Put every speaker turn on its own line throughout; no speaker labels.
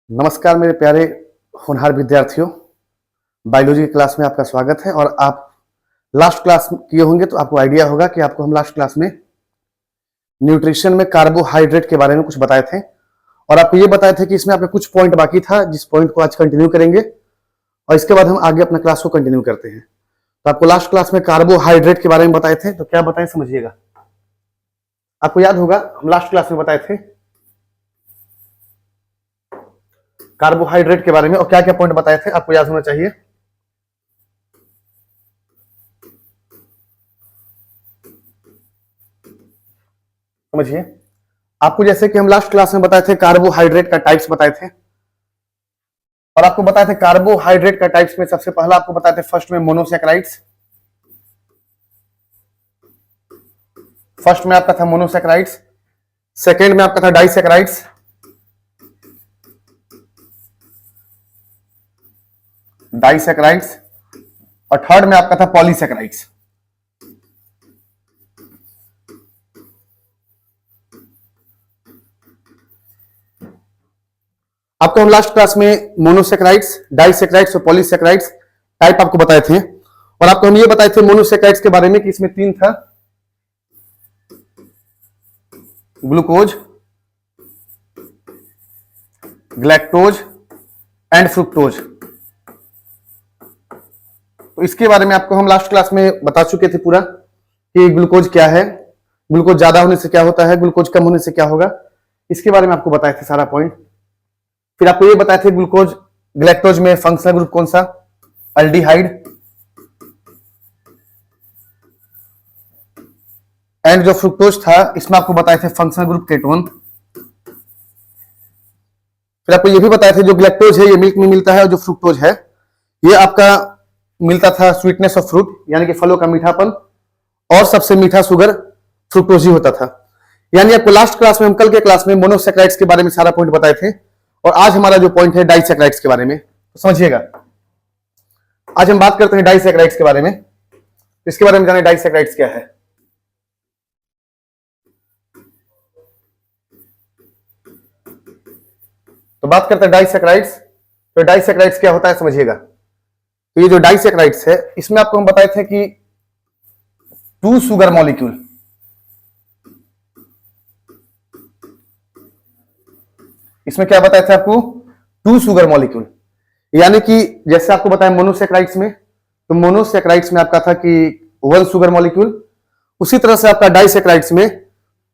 नमस्कार मेरे प्यारे होनहार विद्यार्थियों, बायोलॉजी की क्लास में आपका स्वागत है। और आप लास्ट क्लास किए होंगे तो आपको आइडिया होगा कि आपको हम लास्ट क्लास में न्यूट्रिशन में कार्बोहाइड्रेट के बारे में कुछ बताए थे और आपको ये बताए थे कि इसमें आपका कुछ पॉइंट बाकी था, जिस पॉइंट को आज कंटिन्यू करेंगे और इसके बाद हम आगे अपना क्लास को कंटिन्यू करते हैं। तो आपको लास्ट क्लास में कार्बोहाइड्रेट के बारे में बताए थे, तो क्या बताएं समझिएगा। आपको याद होगा हम लास्ट क्लास में बताए थे कार्बोहाइड्रेट के बारे में और क्या क्या पॉइंट बताए थे, आपको याद होना चाहिए। समझिए, आपको जैसे कि हम लास्ट क्लास में बताए थे कार्बोहाइड्रेट का टाइप्स बताए थे और आपको बताए थे कार्बोहाइड्रेट का टाइप्स में सबसे पहला आपको बताए थे फर्स्ट में मोनोसैकेराइड्स। फर्स्ट में आपका था मोनोसैकेराइड्स, सेकेंड में आपका था डाइसैकेराइड्स, और थर्ड में आपका था पॉलीसैकेराइड्स। आपको हम लास्ट क्लास में मोनोसैकेराइड्स, डाइसैकेराइड्स और पॉलीसैकेराइड्स टाइप आपको बताए थे और आपको हम ये बताए थे मोनोसैकेराइड्स के बारे में कि इसमें तीन था, ग्लूकोज, ग्लैक्टोज एंड फ्रुक्टोज। तो इसके बारे में आपको हम लास्ट क्लास में बता चुके थे पूरा कि ग्लूकोज क्या है, ग्लूकोज ज्यादा होने से क्या होता है, ग्लूकोज कम होने से क्या होगा, इसके बारे में आपको बताए थे सारा पॉइंट। फिर आपको ये बताए थे ग्लूकोज ग्लैक्टोज में फंक्शनल ग्रुप कौन सा, अल्डिहाइड, एंड जो फ्रुक्टोज था इसमें आपको बताए थे फंक्शनल ग्रुप केटोन। फिर आपको ये भी बताए थे जो ग्लैक्टोज है ये मिल्क में मिलता है और जो फ्रुक्टोज है ये आपका मिलता था स्वीटनेस ऑफ फ्रूट, यानी कि फलों का मीठापन, और सबसे मीठा शुगर फ्रुक्टोज ही होता था। यानी आपको लास्ट क्लास में, हम कल के क्लास में मोनोसैकेराइड्स के बारे में सारा पॉइंट बताए थे और आज हमारा जो पॉइंट है डाइसैकेराइड्स के बारे में। तो समझिएगा, आज हम बात करते हैं डाइसैकेराइड्स के बारे में। इसके बारे में जाने डाइसैकेराइड्स क्या है। तो बात करते हैं डाइसैकेराइड्स। तो डाइसैकेराइड्स क्या होता है समझिएगा। तो ये जो डाइसैकेराइड्स है इसमें आपको हम बताए थे कि टू शुगर मॉलिक्यूल, इसमें क्या बताया था आपको, टू शुगर मॉलिक्यूल, यानी कि जैसे आपको बताया मोनोसैकेराइड्स में, तो मोनोसैकेराइड्स में आपका था कि वन शुगर मॉलिक्यूल, उसी तरह से आपका डाइसैकेराइड्स में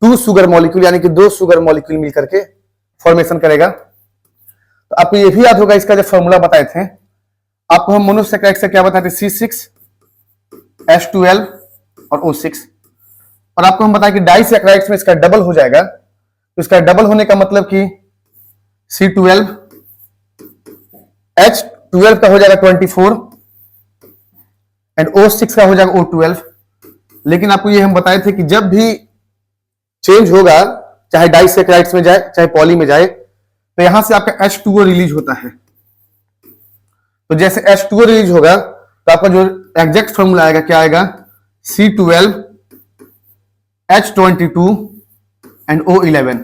टू शुगर मॉलिक्यूल यानी कि दो शुगर मॉलिक्यूल मिलकर के फॉर्मेशन करेगा। तो आपको ये भी याद होगा इसका जो फॉर्मूला बताए थे, आपको हम मोनोसैकेराइड से क्या बताए थे, C6H12 और O6, और आपको हम बताएं कि डाइसैकेराइड्स में इसका डबल हो जाएगा। तो इसका डबल होने का मतलब कि C12H12 का हो जाएगा 24 एंड O6 का हो जाएगा O12। लेकिन आपको ये हम बताए थे कि जब भी चेंज होगा, चाहे डाइसैकेराइड्स में जाए चाहे पॉली में जाए, तो यहां से आपका H2O रिलीज होता है। तो जैसे H2O रिलीज होगा तो आपका जो एग्जैक्ट फॉर्मूला आएगा क्या आएगा, C12H22 एंड O11।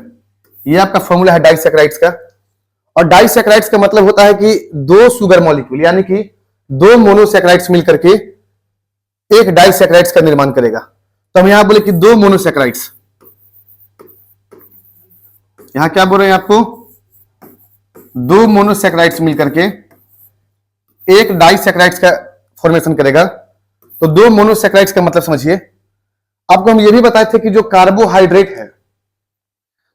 ये आपका फॉर्मूला है डाइसैकेराइड्स का। और डाइसैकेराइड्स का मतलब होता है कि दो शुगर मॉलिक्यूल यानी कि दो मोनोसैकेराइड्स मिलकर के एक डाइसैकेराइड्स का निर्माण करेगा। तो हम यहां बोले कि दो मोनोसैकेराइड्स, यहां क्या बोल रहे हैं आपको, दो मोनोसैकेराइड्स मिलकर के एक डाइसैकेराइड्स का फॉर्मेशन करेगा। तो दो मोनोसैकेराइड्स का मतलब समझिए। आपको हम ये भी बताए थे कि जो कार्बोहाइड्रेट है,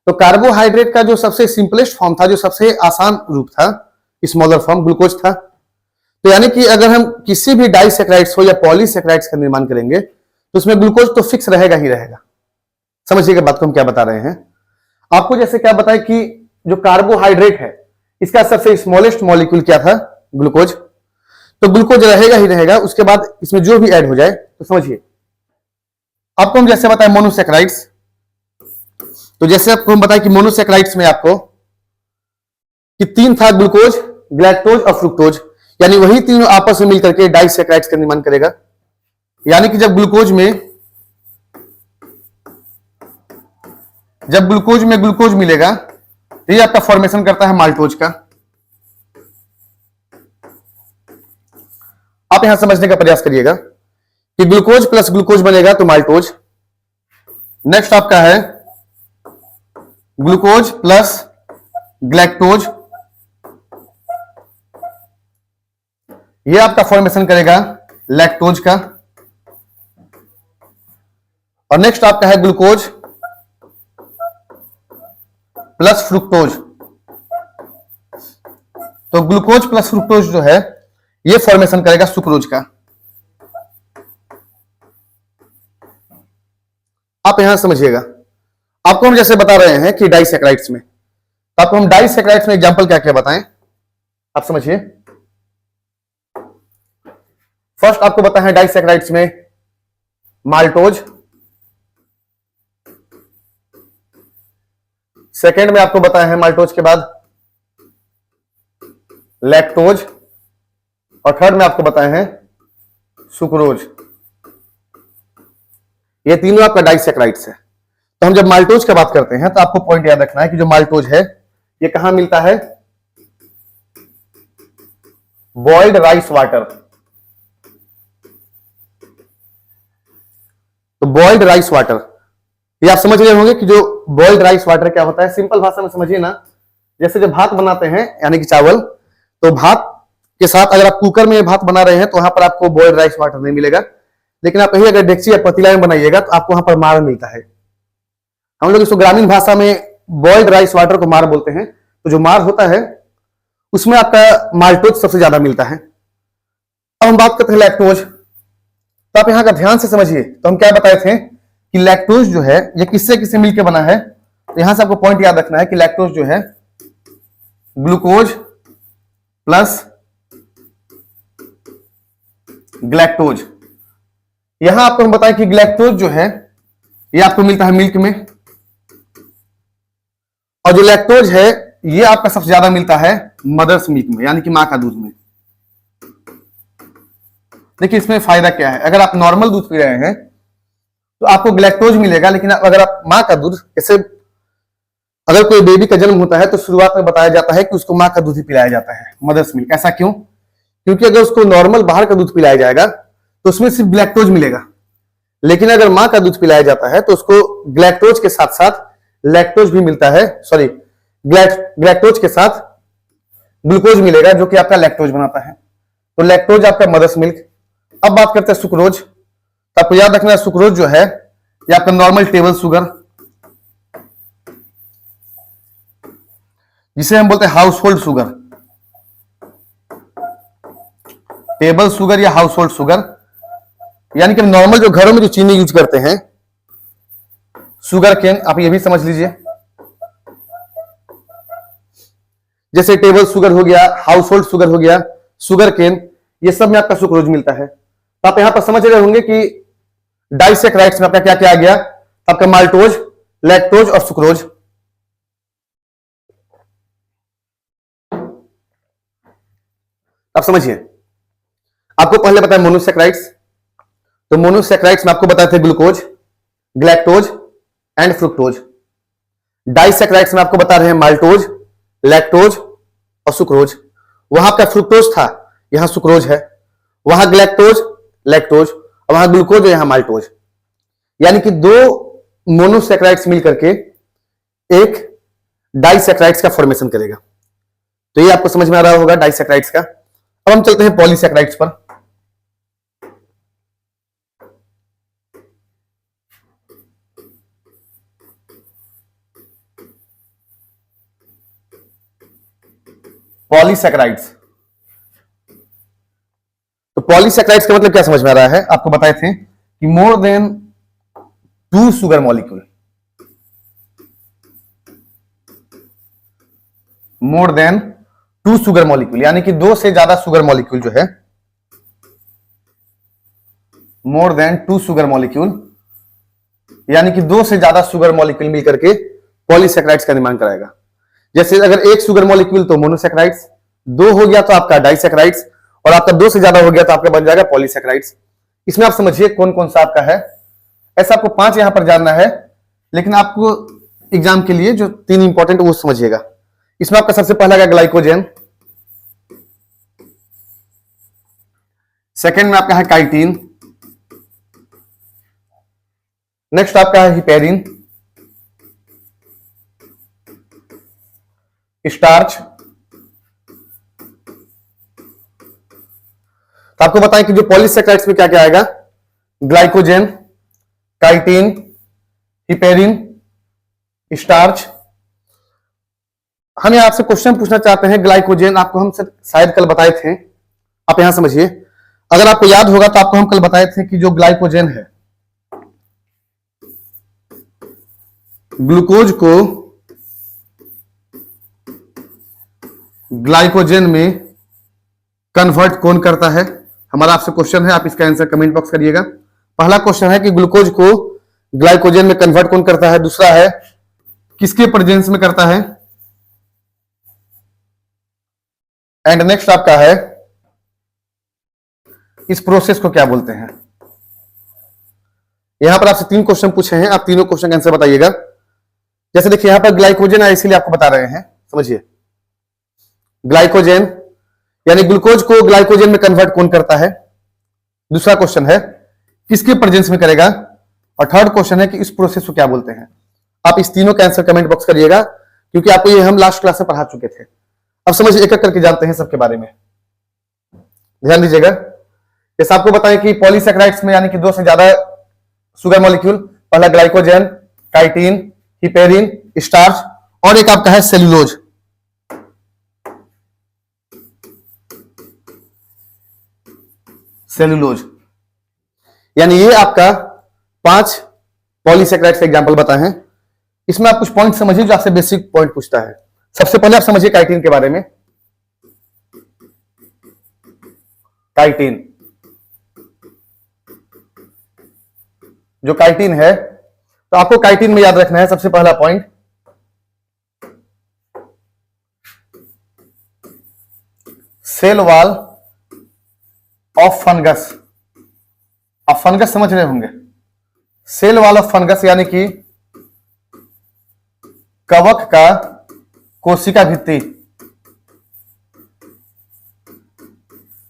तो कार्बोहाइड्रेट का जो सबसे सिंपलेस्ट फॉर्म था, जो सबसे आसान रूप था, स्मॉलर फॉर्म ग्लूकोज था। तो यानी कि अगर हम किसी भी डाइसैकेराइड्स हो या पॉलीसैकेराइड्स का निर्माण करेंगे तो उसमें ग्लूकोज तो फिक्स रहेगा ही रहेगा। समझिएगा बात को हम क्या बता रहे हैं। आपको जैसे क्या बताए कि जो कार्बोहाइड्रेट है इसका सबसे स्मॉलेस्ट मॉलिक्यूल क्या था, ग्लूकोज। तो ग्लूकोज रहेगा ही रहेगा, उसके बाद इसमें जो भी ऐड हो जाए। तो समझिए, आपको हम जैसे बताए मोनोसैकेराइड्स, तो जैसे आपको हम बताए कि मोनोसैकेराइड्स में आपको कि तीन था, ग्लूकोज, ग्लैक्टोज और फ्रुक्टोज, यानी वही तीनों आपस में मिलकर के डाइसैकेराइड्स का निर्माण करेगा। यानी कि जब ग्लूकोज में ग्लूकोज मिलेगा तो ये आपका फॉर्मेशन करता है माल्टोज का। आप यहां समझने का प्रयास करिएगा कि ग्लूकोज प्लस ग्लूकोज बनेगा तो माल्टोज। नेक्स्ट आपका है ग्लूकोज प्लस ग्लैक्टोज, ये आपका फॉर्मेशन करेगा लैक्टोज का। और नेक्स्ट आपका है ग्लूकोज प्लस फ्रुक्टोज, तो ग्लूकोज प्लस फ्रुक्टोज जो है ये फॉर्मेशन करेगा सुक्रोज का। आप यहां समझिएगा, आपको हम जैसे बता रहे हैं कि डाइसैकेराइड्स में, तो आपको हम डाइसैकेराइड्स में एग्जांपल क्या क्या बताएं, आप समझिए। फर्स्ट आपको बताया है डाइसैकेराइड्स में माल्टोज, सेकेंड में आपको बताया है माल्टोज के बाद लैक्टोज, और थर्ड में आपको बताया है सुक्रोज। ये तीनों आपका डाइसैकेराइड्स है। तो हम जब माल्टोज की बात करते हैं तो आपको पॉइंट याद रखना है कि जो माल्टोज है ये कहां मिलता है, बॉइल्ड राइस वाटर। तो बॉइल्ड राइस वाटर, ये आप समझ रहे होंगे कि जो बॉइल्ड राइस वाटर क्या होता है। सिंपल भाषा में समझिए ना, जैसे जब भात बनाते हैं यानी कि चावल, तो भात के साथ अगर आप कुकर में भात बना रहे हैं तो वहां पर आपको बॉइल्ड राइस वाटर नहीं मिलेगा, लेकिन आप कहीं अगर डेक्ची या पतीला में बनाइएगा तो आपको वहां पर मार मिलता है। हम लोग इसको ग्रामीण भाषा में बॉइल्ड राइस वाटर को मार बोलते हैं। तो जो मार होता है उसमें आपका माल्टोज सबसे ज्यादा मिलता है। अब हम बात करते हैं लैक्टोज, तो आप यहां का ध्यान से समझिए। तो हम क्या बताए थे कि लैक्टोज जो है ये किससे किससे मिलकर बना है, तो यहां से आपको पॉइंट याद रखना है कि लैक्टोज जो है ग्लूकोज प्लस ग्लैक्टोज। यहां आपको हम बताएं कि ग्लैक्टोज जो है ये आपको मिलता है मिल्क में, और जो लैक्टोज है ये आपका सबसे ज्यादा मिलता है मदर्स मिल्क में, यानी कि मां का दूध में। देखिए इसमें फायदा क्या है, अगर आप नॉर्मल दूध पी रहे हैं तो आपको ग्लैक्टोज मिलेगा, लेकिन अगर आप मां का दूध, जैसे अगर कोई बेबी का जन्म होता है तो शुरुआत में बताया जाता है कि उसको मां का दूध ही पिलाया जाता है, मदर्स मिल्क। ऐसा क्यों? क्योंकि अगर उसको नॉर्मल बाहर का दूध पिलाया जाएगा तो उसमें सिर्फ ग्लैक्टोज मिलेगा, लेकिन अगर मां का दूध पिलाया जाता है तो उसको ग्लैक्टोज के साथ साथ लैक्टोज भी मिलता है, सॉरी ग्लैक्टोज के साथ ग्लूकोज मिलेगा जो कि आपका लैक्टोज बनाता है। तो लैक्टोज आपका मदर्स मिल्क। अब बात करते हैं सुक्रोज, तो आपको याद रखना है सुक्रोज जो है ये आपका नॉर्मल टेबल शुगर, जिसे हम बोलते हैं house hold sugar, table sugar या हाउस होल्ड शुगर, यानी कि नॉर्मल जो घरों में जो चीनी यूज करते हैं, शुगर केन, आप ये भी समझ लीजिए। जैसे टेबल शुगर हो गया, हाउस होल्ड शुगर हो गया, शुगर केन, ये सब में आपका सुक्रोज मिलता है। तो आप यहां पर समझ रहे होंगे कि डाइसैकेराइड्स में आपका क्या क्या आ गया, आपका माल्टोज, लैक्टोज और सुक्रोज। आप समझिए, आपको पहले बताया मोनोसैकेराइड्स, तो मोनोसैकेराइड्स में आपको बताए थे glucose, galactose and fructose. Disaccharides में आपको बता रहे हैं माल्टोज, लैक्टोज और सुक्रोज। वहां आपका फ्रुक्टोज था, यहां सुक्रोज है, वहां ग्लैक्टोज, लैक्टोज, और वहां ग्लूकोज और यहां माल्टोज। यानी कि दो मोनोसैकेराइड्स मिलकर के एक डाइसैकेराइड्स का फॉर्मेशन करेगा। तो ये आपको समझ में आ रहा होगा डाइसैकेराइड्स का। अब हम चलते हैं पॉलीसैकेराइड्स पर। पॉलीसैकेराइड्स, तो पॉलीसैकेराइड्स का मतलब क्या समझ में आ रहा है, आपको बताए थे कि more than 2 sugar molecule, more than 2 sugar molecule, यानी कि 2 से ज्यादा शुगर मॉलिक्यूल जो है, मोर देन 2 शुगर मॉलिक्यूल, यानी कि 2 से ज्यादा शुगर मॉलिक्यूल मिलकर के पॉलीसैकेराइड्स का निर्माण कराएगा। जैसे अगर 1 शुगर मॉलिक्यूल तो मोनोसैकेराइड्स, 2 हो गया तो आपका डाइसैकेराइड्स, और आपका 2 से ज्यादा हो गया तो आपका बन जाएगा पॉलीसैकेराइड्स। इसमें आप समझिए कौन कौन सा आपका है। ऐसा आपको 5 यहां पर जानना है, लेकिन आपको एग्जाम के लिए जो 3 इंपॉर्टेंट वो समझिएगा। इसमें आपका सबसे पहला है ग्लाइकोजेन, सेकेंड में आपका है काइटिन, नेक्स्ट आपका है हिपेरिन, स्टार्च। तो आपको बताएं कि जो पॉलीसेकेराइड्स में क्या क्या आएगा, ग्लाइकोजेन, काइटिन, हिपेरिन, स्टार्च। हम आपसे क्वेश्चन पूछना चाहते हैं, ग्लाइकोजेन आपको हम शायद कल बताए थे, आप यहां समझिए, अगर आपको याद होगा तो आपको हम कल बताए थे कि जो ग्लाइकोजेन है, ग्लूकोज को ग्लाइकोजेन में कन्वर्ट कौन करता है। हमारा आपसे क्वेश्चन है, आप इसका आंसर कमेंट बॉक्स करिएगा। पहला क्वेश्चन है कि ग्लूकोज को ग्लाइकोजेन में कन्वर्ट कौन करता है, दूसरा है किसके प्रेजेंस में करता है, एंड नेक्स्ट आपका है इस प्रोसेस को क्या बोलते हैं। यहां पर आपसे 3 क्वेश्चन पूछे हैं, आप तीनों क्वेश्चन का आंसर बताइएगा। जैसे देखिए यहां पर ग्लाइकोजेन है, इसीलिए आपको बता रहे हैं, समझिए। ग्लाइकोजेन यानी ग्लूकोज को ग्लाइकोजेन में कन्वर्ट कौन करता है, दूसरा क्वेश्चन है किसके प्रेजेंस में करेगा, और थर्ड क्वेश्चन है कि इस प्रोसेस को क्या बोलते हैं। आप इस तीनों का आंसर कमेंट बॉक्स करिएगा, क्योंकि आपको ये हम लास्ट क्लास में पढ़ा चुके थे। अब समझिए, एक एक करके जानते हैं सबके बारे में, ध्यान दीजिएगा। जैसे आपको बताएं कि पॉलीसेकेराइड्स में यानी कि 2 से ज्यादा शुगर मॉलिक्यूल, पहला ग्लाइकोजेन, काइटिन, हिपेरिन, स्टार्च, और एक आपका है सेल्यूलोज। सेल्यूलोज यानी ये आपका 5 पॉलीसेकेराइड्स के एग्जांपल बताए हैं। इसमें आप कुछ पॉइंट समझिए जो आपसे बेसिक पॉइंट पूछता है। सबसे पहले आप समझिए काइटिन के बारे में। काइटिन, जो काइटिन है, तो आपको काइटिन में याद रखना है सबसे पहला point, cell wall of fungus. आप फंगस समझ रहे होंगे, सेल वॉल ऑफ फंगस यानी कि कवक का कोशिका भित्ति,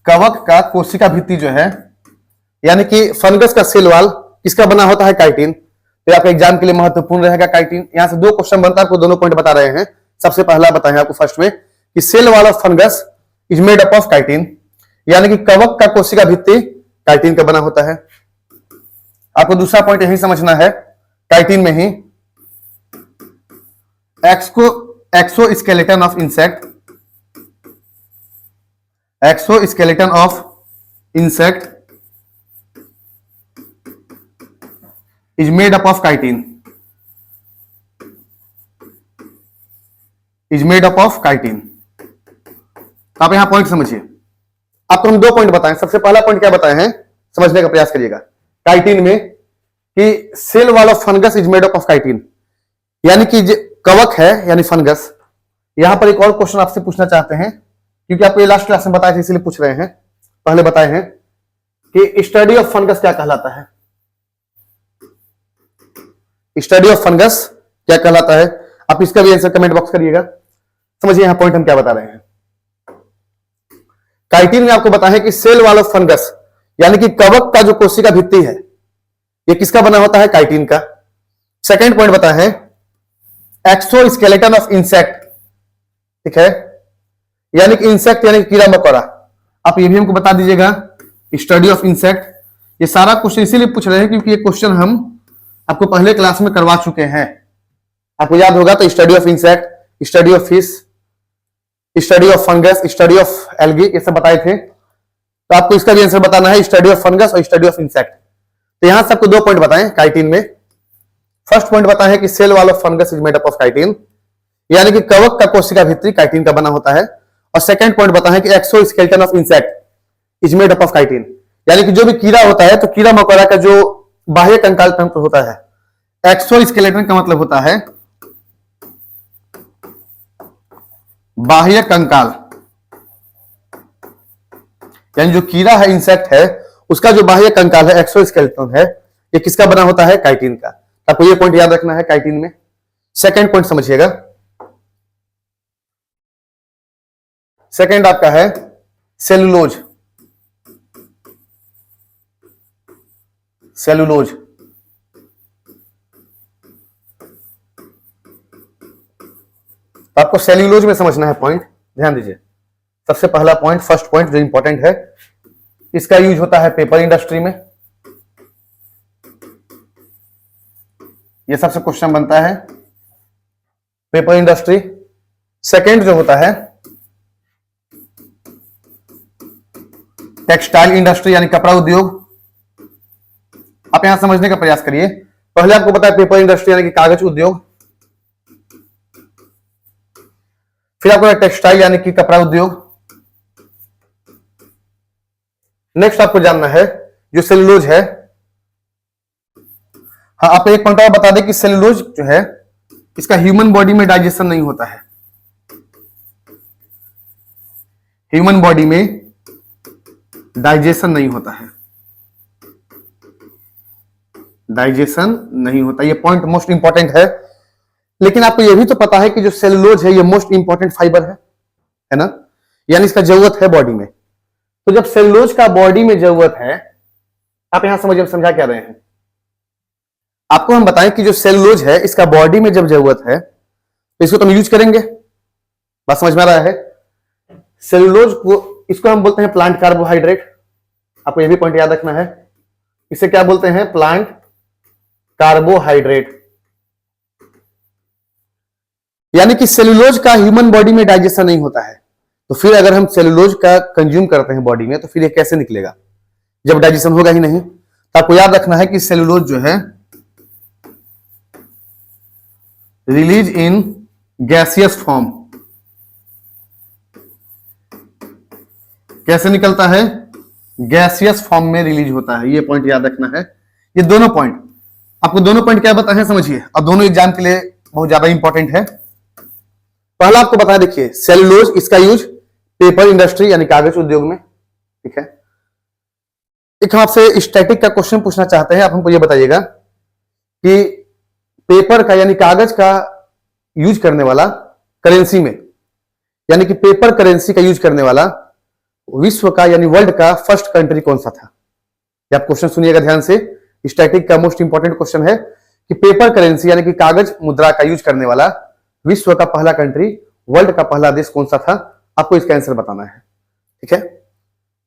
कवक का कोशिका भित्ति जो है, यानी कि फंगस का सेल वॉल किसका बना होता है, काइटिन। तो आपके एग्जाम के लिए महत्वपूर्ण रहेगा काइटिन। यहां से 2 क्वेश्चन बनता है, आपको दोनों पॉइंट बता रहे हैं। सबसे पहला बताएं आपको फर्स्ट में कि cell wall of fungus is made up of chitin, यानी कि कवक का कोशिका भित्ति काइटिन का बना होता है। आपको दूसरा पॉइंट यही समझना है, काइटिन में ही exoskeleton of insect, exoskeleton of insect is made up of chitin, is made up of chitin. आप यहां पॉइंट समझिए। आपको हम 2 पॉइंट बताएं। सबसे पहला पॉइंट क्या बताए हैं, समझने का प्रयास करिएगा। काइटिन में कि cell wall of fungus is made up of chitin, यानी कि कवक है यानी फंगस। यहां पर एक और क्वेश्चन आपसे पूछना चाहते हैं, क्योंकि आपको ये लास्ट क्लास में बताए थे इसलिए पूछ रहे हैं। पहले बताए हैं कि स्टडी ऑफ फंगस क्या कहलाता है, स्टडी ऑफ फंगस क्या कहलाता है। आप इसका भी आंसर कमेंट बॉक्स करिएगा। समझिए यहां पॉइंट हम क्या बता रहे हैं। काइटिन में आपको बताया है कि सेल वॉल ऑफ फंगस यानी कि कवक का जो कोशिका भित्ति है, ये किसका बना होता है, काइटिन का। सेकंड पॉइंट बताया है एक्सोस्केलेटन ऑफ इंसेक्ट, ठीक है, यानी कि इंसेक्ट यानी कीड़ा मकोड़ा। आप ये भी हमको बता दीजिएगा, स्टडी ऑफ इंसेक्ट। ये सारा क्वेश्चन इसीलिए पूछ रहे हैं क्योंकि ये क्वेश्चन हम आपको पहले क्लास में करवा चुके हैं। आपको याद होगा तो study of insect, study of fish, study of fungus, study of algae, ये सब बताए थे। तो आपको इसका भी आंसर बताना है, स्टडी ऑफ फंगस और स्टडी ऑफ इंसेक्ट। तो यहां से आपको 2 पॉइंट बताएं काइटिन में। फर्स्ट पॉइंट बताया है कि cell wall of fungus is made up of chitin, यानी कि कवक का कोशिका भित्ति काइटिन का बना होता है। और सेकंड पॉइंट बताया है कि exoskeleton of insect is made up of chitin, यानी कि जो भी कीड़ा होता है, तो कीड़ा मकोड़ा का जो बाह्य कंकाल तंत्र होता है, एक्सोस्केलेटन का मतलब होता है बाह्य कंकाल, यानी जो कीड़ा है, इंसेक्ट है, उसका जो बाह्य कंकाल है, एक्सोस्केलेटन है, ये किसका बना होता है, काइटिन का। आपको ये पॉइंट याद रखना है काइटिन में। सेकंड पॉइंट समझिएगा, सेकेंड आपका है सेलुलोज। सेलुलोज आपको सेल्यूलोज में समझना है पॉइंट, ध्यान दीजिए। सबसे पहला पॉइंट, फर्स्ट पॉइंट जो इंपॉर्टेंट है, इसका यूज होता है पेपर इंडस्ट्री में। यह सबसे क्वेश्चन बनता है पेपर इंडस्ट्री। सेकंड जो होता है टेक्सटाइल इंडस्ट्री यानी कपड़ा उद्योग। आप यहां समझने का प्रयास करिए। पहले आपको पता है पेपर इंडस्ट्री यानी कि कागज उद्योग, फिर आपको टेक्सटाइल यानी कि कपड़ा उद्योग। नेक्स्ट आपको जानना है जो सेलुलोज है। हाँ, आप एक पॉइंट और बता दें कि सेलुलोज जो है इसका ह्यूमन बॉडी में डाइजेशन नहीं होता है। ह्यूमन बॉडी में डाइजेशन नहीं होता है, डाइजेशन नहीं होता। ये पॉइंट मोस्ट इंपॉर्टेंट है। लेकिन आपको यह भी तो पता है कि जो सेलुलोज है ये मोस्ट इंपॉर्टेंट फाइबर है ना, यानी इसका जरूरत है बॉडी में। तो जब सेलुलोज का बॉडी में जरूरत है, आप यहां समझिए, समझा क्या रहे हैं आपको हम बताएं कि जो सेलुलोज है इसका बॉडी में जब जरूरत है तो इसको तो हम यूज करेंगे। बात समझ में आ रहा है? सेलुलोज को, इसको हम बोलते हैं प्लांट कार्बोहाइड्रेट। आपको यह भी पॉइंट याद रखना है, इसे क्या बोलते हैं? Plant carbohydrate. यानी कि सेलुलोज का ह्यूमन बॉडी में डाइजेशन नहीं होता है, तो फिर अगर हम सेलुलोज का कंज्यूम करते हैं बॉडी में तो फिर ये कैसे निकलेगा जब डाइजेशन होगा ही नहीं। तो आपको याद रखना है कि सेलुलोज जो है रिलीज इन गैसियस फॉर्म। कैसे निकलता है? गैसियस फॉर्म में रिलीज होता है। ये पॉइंट याद रखना है। ये दोनों पॉइंट, आपको दोनों पॉइंट क्या बताए हैं समझिए, और दोनों एग्जाम के लिए बहुत ज्यादा इंपॉर्टेंट है। पहला आपको बताया, देखिए सेलुलोज, इसका यूज पेपर इंडस्ट्री यानी कागज उद्योग में, ठीक है। एक हम आपसे स्टैटिक का क्वेश्चन पूछना चाहते हैं। आप हमको ये बताइएगा कि पेपर का यानी कागज का यूज करने वाला करेंसी में, यानी कि पेपर करेंसी का यूज करने वाला विश्व का यानी वर्ल्ड का फर्स्ट कंट्री कौन सा था? ये आप क्वेश्चन सुनिएगा ध्यान से। स्टैटिक का मोस्ट इंपॉर्टेंट क्वेश्चन है कि पेपर करेंसी यानी कि कागज मुद्रा का यूज करने वाला विश्व का पहला कंट्री, वर्ल्ड का पहला देश कौन सा था? आपको इसका आंसर बताना है, ठीक है।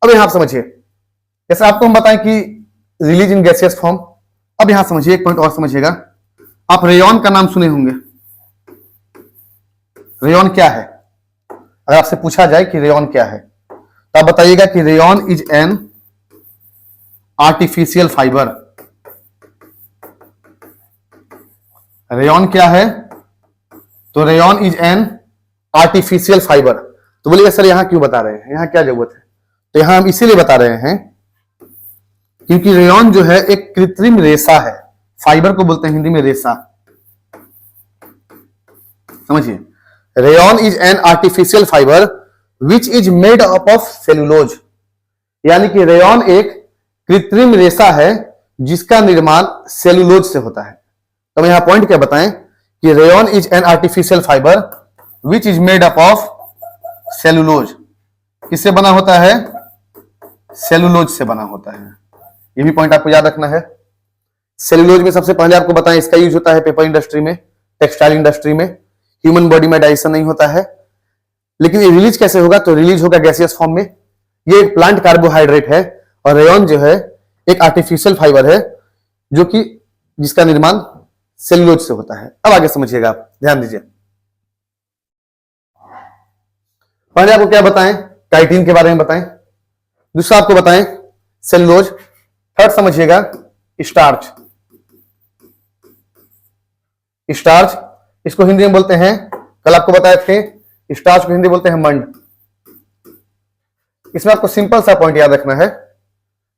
अब यहां आप समझिए, जैसे आपको हम बताएं कि रिलीज इन गैसियस फॉर्म। अब यहां समझिए, एक पॉइंट और समझिएगा। आप रेयॉन का नाम सुने होंगे। रेयॉन क्या है? अगर आपसे पूछा जाए कि रेयॉन क्या है तो आप बताइएगा कि rayon is an artificial fibre. Rayon क्या है? तो rayon is an artificial fibre. तो बोलिएगा सर यहां क्यों बता रहे हैं, यहां क्या जरूरत है? तो यहां हम इसीलिए बता रहे हैं क्योंकि रेयॉन जो है एक कृत्रिम रेशा है। फाइबर को बोलते हैं हिंदी में रेशा, समझिए। Rayon is an artificial fibre which is made up of cellulose. यानी कि रेयॉन एक कृत्रिम रेशा है जिसका निर्माण सेलुलोज से होता है। तो हम यहां पॉइंट क्या बताएं कि rayon is an artificial fibre which is made up of cellulose. किससे बना होता है? सेलुलोज से बना होता है। ये भी पॉइंट आपको याद रखना है। सेलुलोज में सबसे पहले आपको बताएं इसका यूज होता है पेपर इंडस्ट्री में, टेक्सटाइल इंडस्ट्री में। ह्यूमन बॉडी में डाइजेशन नहीं होता है। लेकिन ये रिलीज कैसे होगा? तो रिलीज होगा गैसियस फॉर्म में। ये एक प्लांट कार्बोहाइड्रेट है और रेयॉन जो है एक आर्टिफिशियल फाइबर है जो कि जिसका निर्माण सेलुलोज से होता है। अब आगे समझिएगा, आप ध्यान दीजिए। पहले आपको क्या बताएं? काइटिन के बारे में बताएं। दूसरा आपको बताएं सेलुलोज। थर्ड समझिएगा स्टार्च। स्टार्च, इसको हिंदी में बोलते हैं, कल आपको बताए थे, स्टार्च को हिंदी बोलते हैं मंड। इसमें आपको सिंपल सा पॉइंट याद रखना है,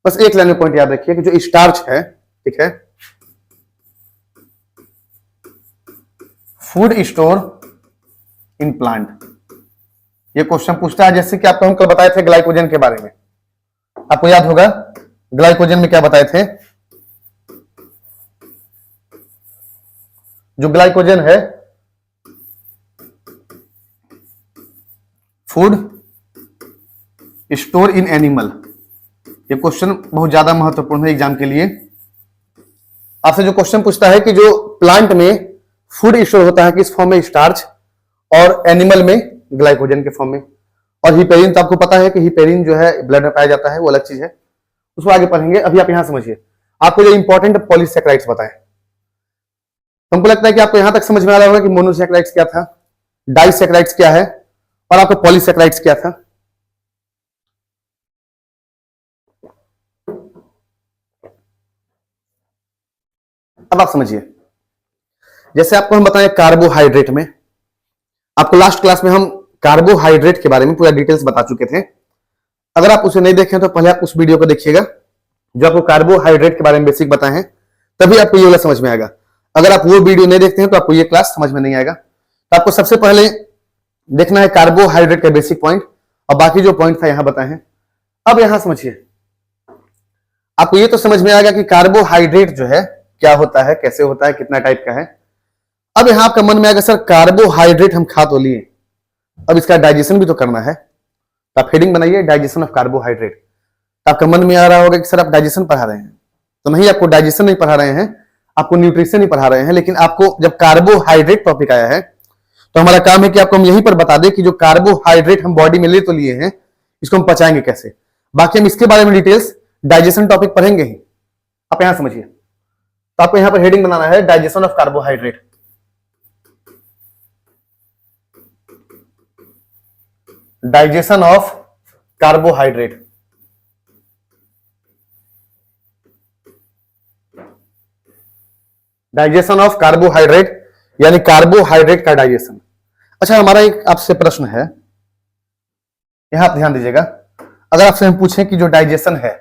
बस एक लाइन में पॉइंट याद रखिए कि जो स्टार्च है, ठीक है, फूड स्टोर इन प्लांट। ये क्वेश्चन पूछता है, जैसे कि आपको हम कल बताए थे ग्लाइकोजन के बारे में। आपको याद होगा ग्लाइकोजन में क्या बताए थे? जो ग्लाइकोजन है फूड स्टोर इन एनिमल। ये क्वेश्चन बहुत ज्यादा महत्वपूर्ण है एग्जाम के लिए। आपसे जो क्वेश्चन पूछता है कि जो प्लांट में फूड स्टोर होता है किस फॉर्म में, स्टार्च, और एनिमल में ग्लाइकोजन के फॉर्म में। और हिपेरिन तो आपको पता है कि हिपेरिन जो है ब्लड में पाया जाता है, वो अलग चीज है, उसको आगे पढ़ेंगे। अभी आप यहां समझिए, आपको जो इंपॉर्टेंट पॉलीसेक्राइड्स बताएं। हमको लगता है कि आपको यहां तक समझ में आ रहा होगा कि मोनोसेक्राइड्स क्या था, डाइसेक्राइड्स क्या है, और आपको पॉलीसेक्राइड्स क्या था। अब आप समझिए, जैसे आपको हम बताएं कार्बोहाइड्रेट में, आपको लास्ट क्लास में हम कार्बोहाइड्रेट के बारे में पूरा डिटेल्स बता चुके थे। अगर आप उसे नहीं देखें तो पहले आप उस वीडियो को देखिएगा जो आपको कार्बोहाइड्रेट के बारे में बेसिक बताए हैं, तभी आपको ये वाला समझ में आएगा। अगर आप वो वीडियो नहीं देखते हैं तो आपको ये क्लास समझ में नहीं आएगा। तो आपको सबसे पहले देखना है कार्बोहाइड्रेट का बेसिक पॉइंट, और बाकी जो पॉइंट था यहां बताए हैं। अब यहां समझिए, आपको ये तो समझ में आएगा कि कार्बोहाइड्रेट जो है क्या होता है, कैसे होता है, कितना टाइप का है। अब यहां आपका मन में आएगा सर कार्बोहाइड्रेट हम खा तो लिए, अब इसका डाइजेशन भी तो करना है। तो आप हेडिंग बनाइए डाइजेशन ऑफ कार्बोहाइड्रेट। तो आपका मन में आ रहा होगा कि सर आप डाइजेशन पढ़ा रहे हैं, तो नहीं, आपको डाइजेशन नहीं पढ़ा रहे हैं, आपको न्यूट्रिशन ही पढ़ा रहे हैं। लेकिन आपको जब कार्बोहाइड्रेट टॉपिक आया है तो हमारा काम है कि आपको हम यहीं पर बता दें कि जो कार्बोहाइड्रेट हम बॉडी में ले तो लिए हैं, इसको हम पचाएंगे कैसे। बाकी हम इसके बारे में डिटेल्स डाइजेशन टॉपिक पढ़ेंगे ही। आप यहां समझिए, तो आपको यहां पर हेडिंग बनाना है digestion of carbohydrate. Digestion of carbohydrate. Digestion of carbohydrate यानी कार्बोहाइड्रेट का डाइजेशन। अच्छा, हमारा एक आपसे प्रश्न है, यहां आप ध्यान दीजिएगा। अगर आपसे हम पूछें कि जो डाइजेशन है,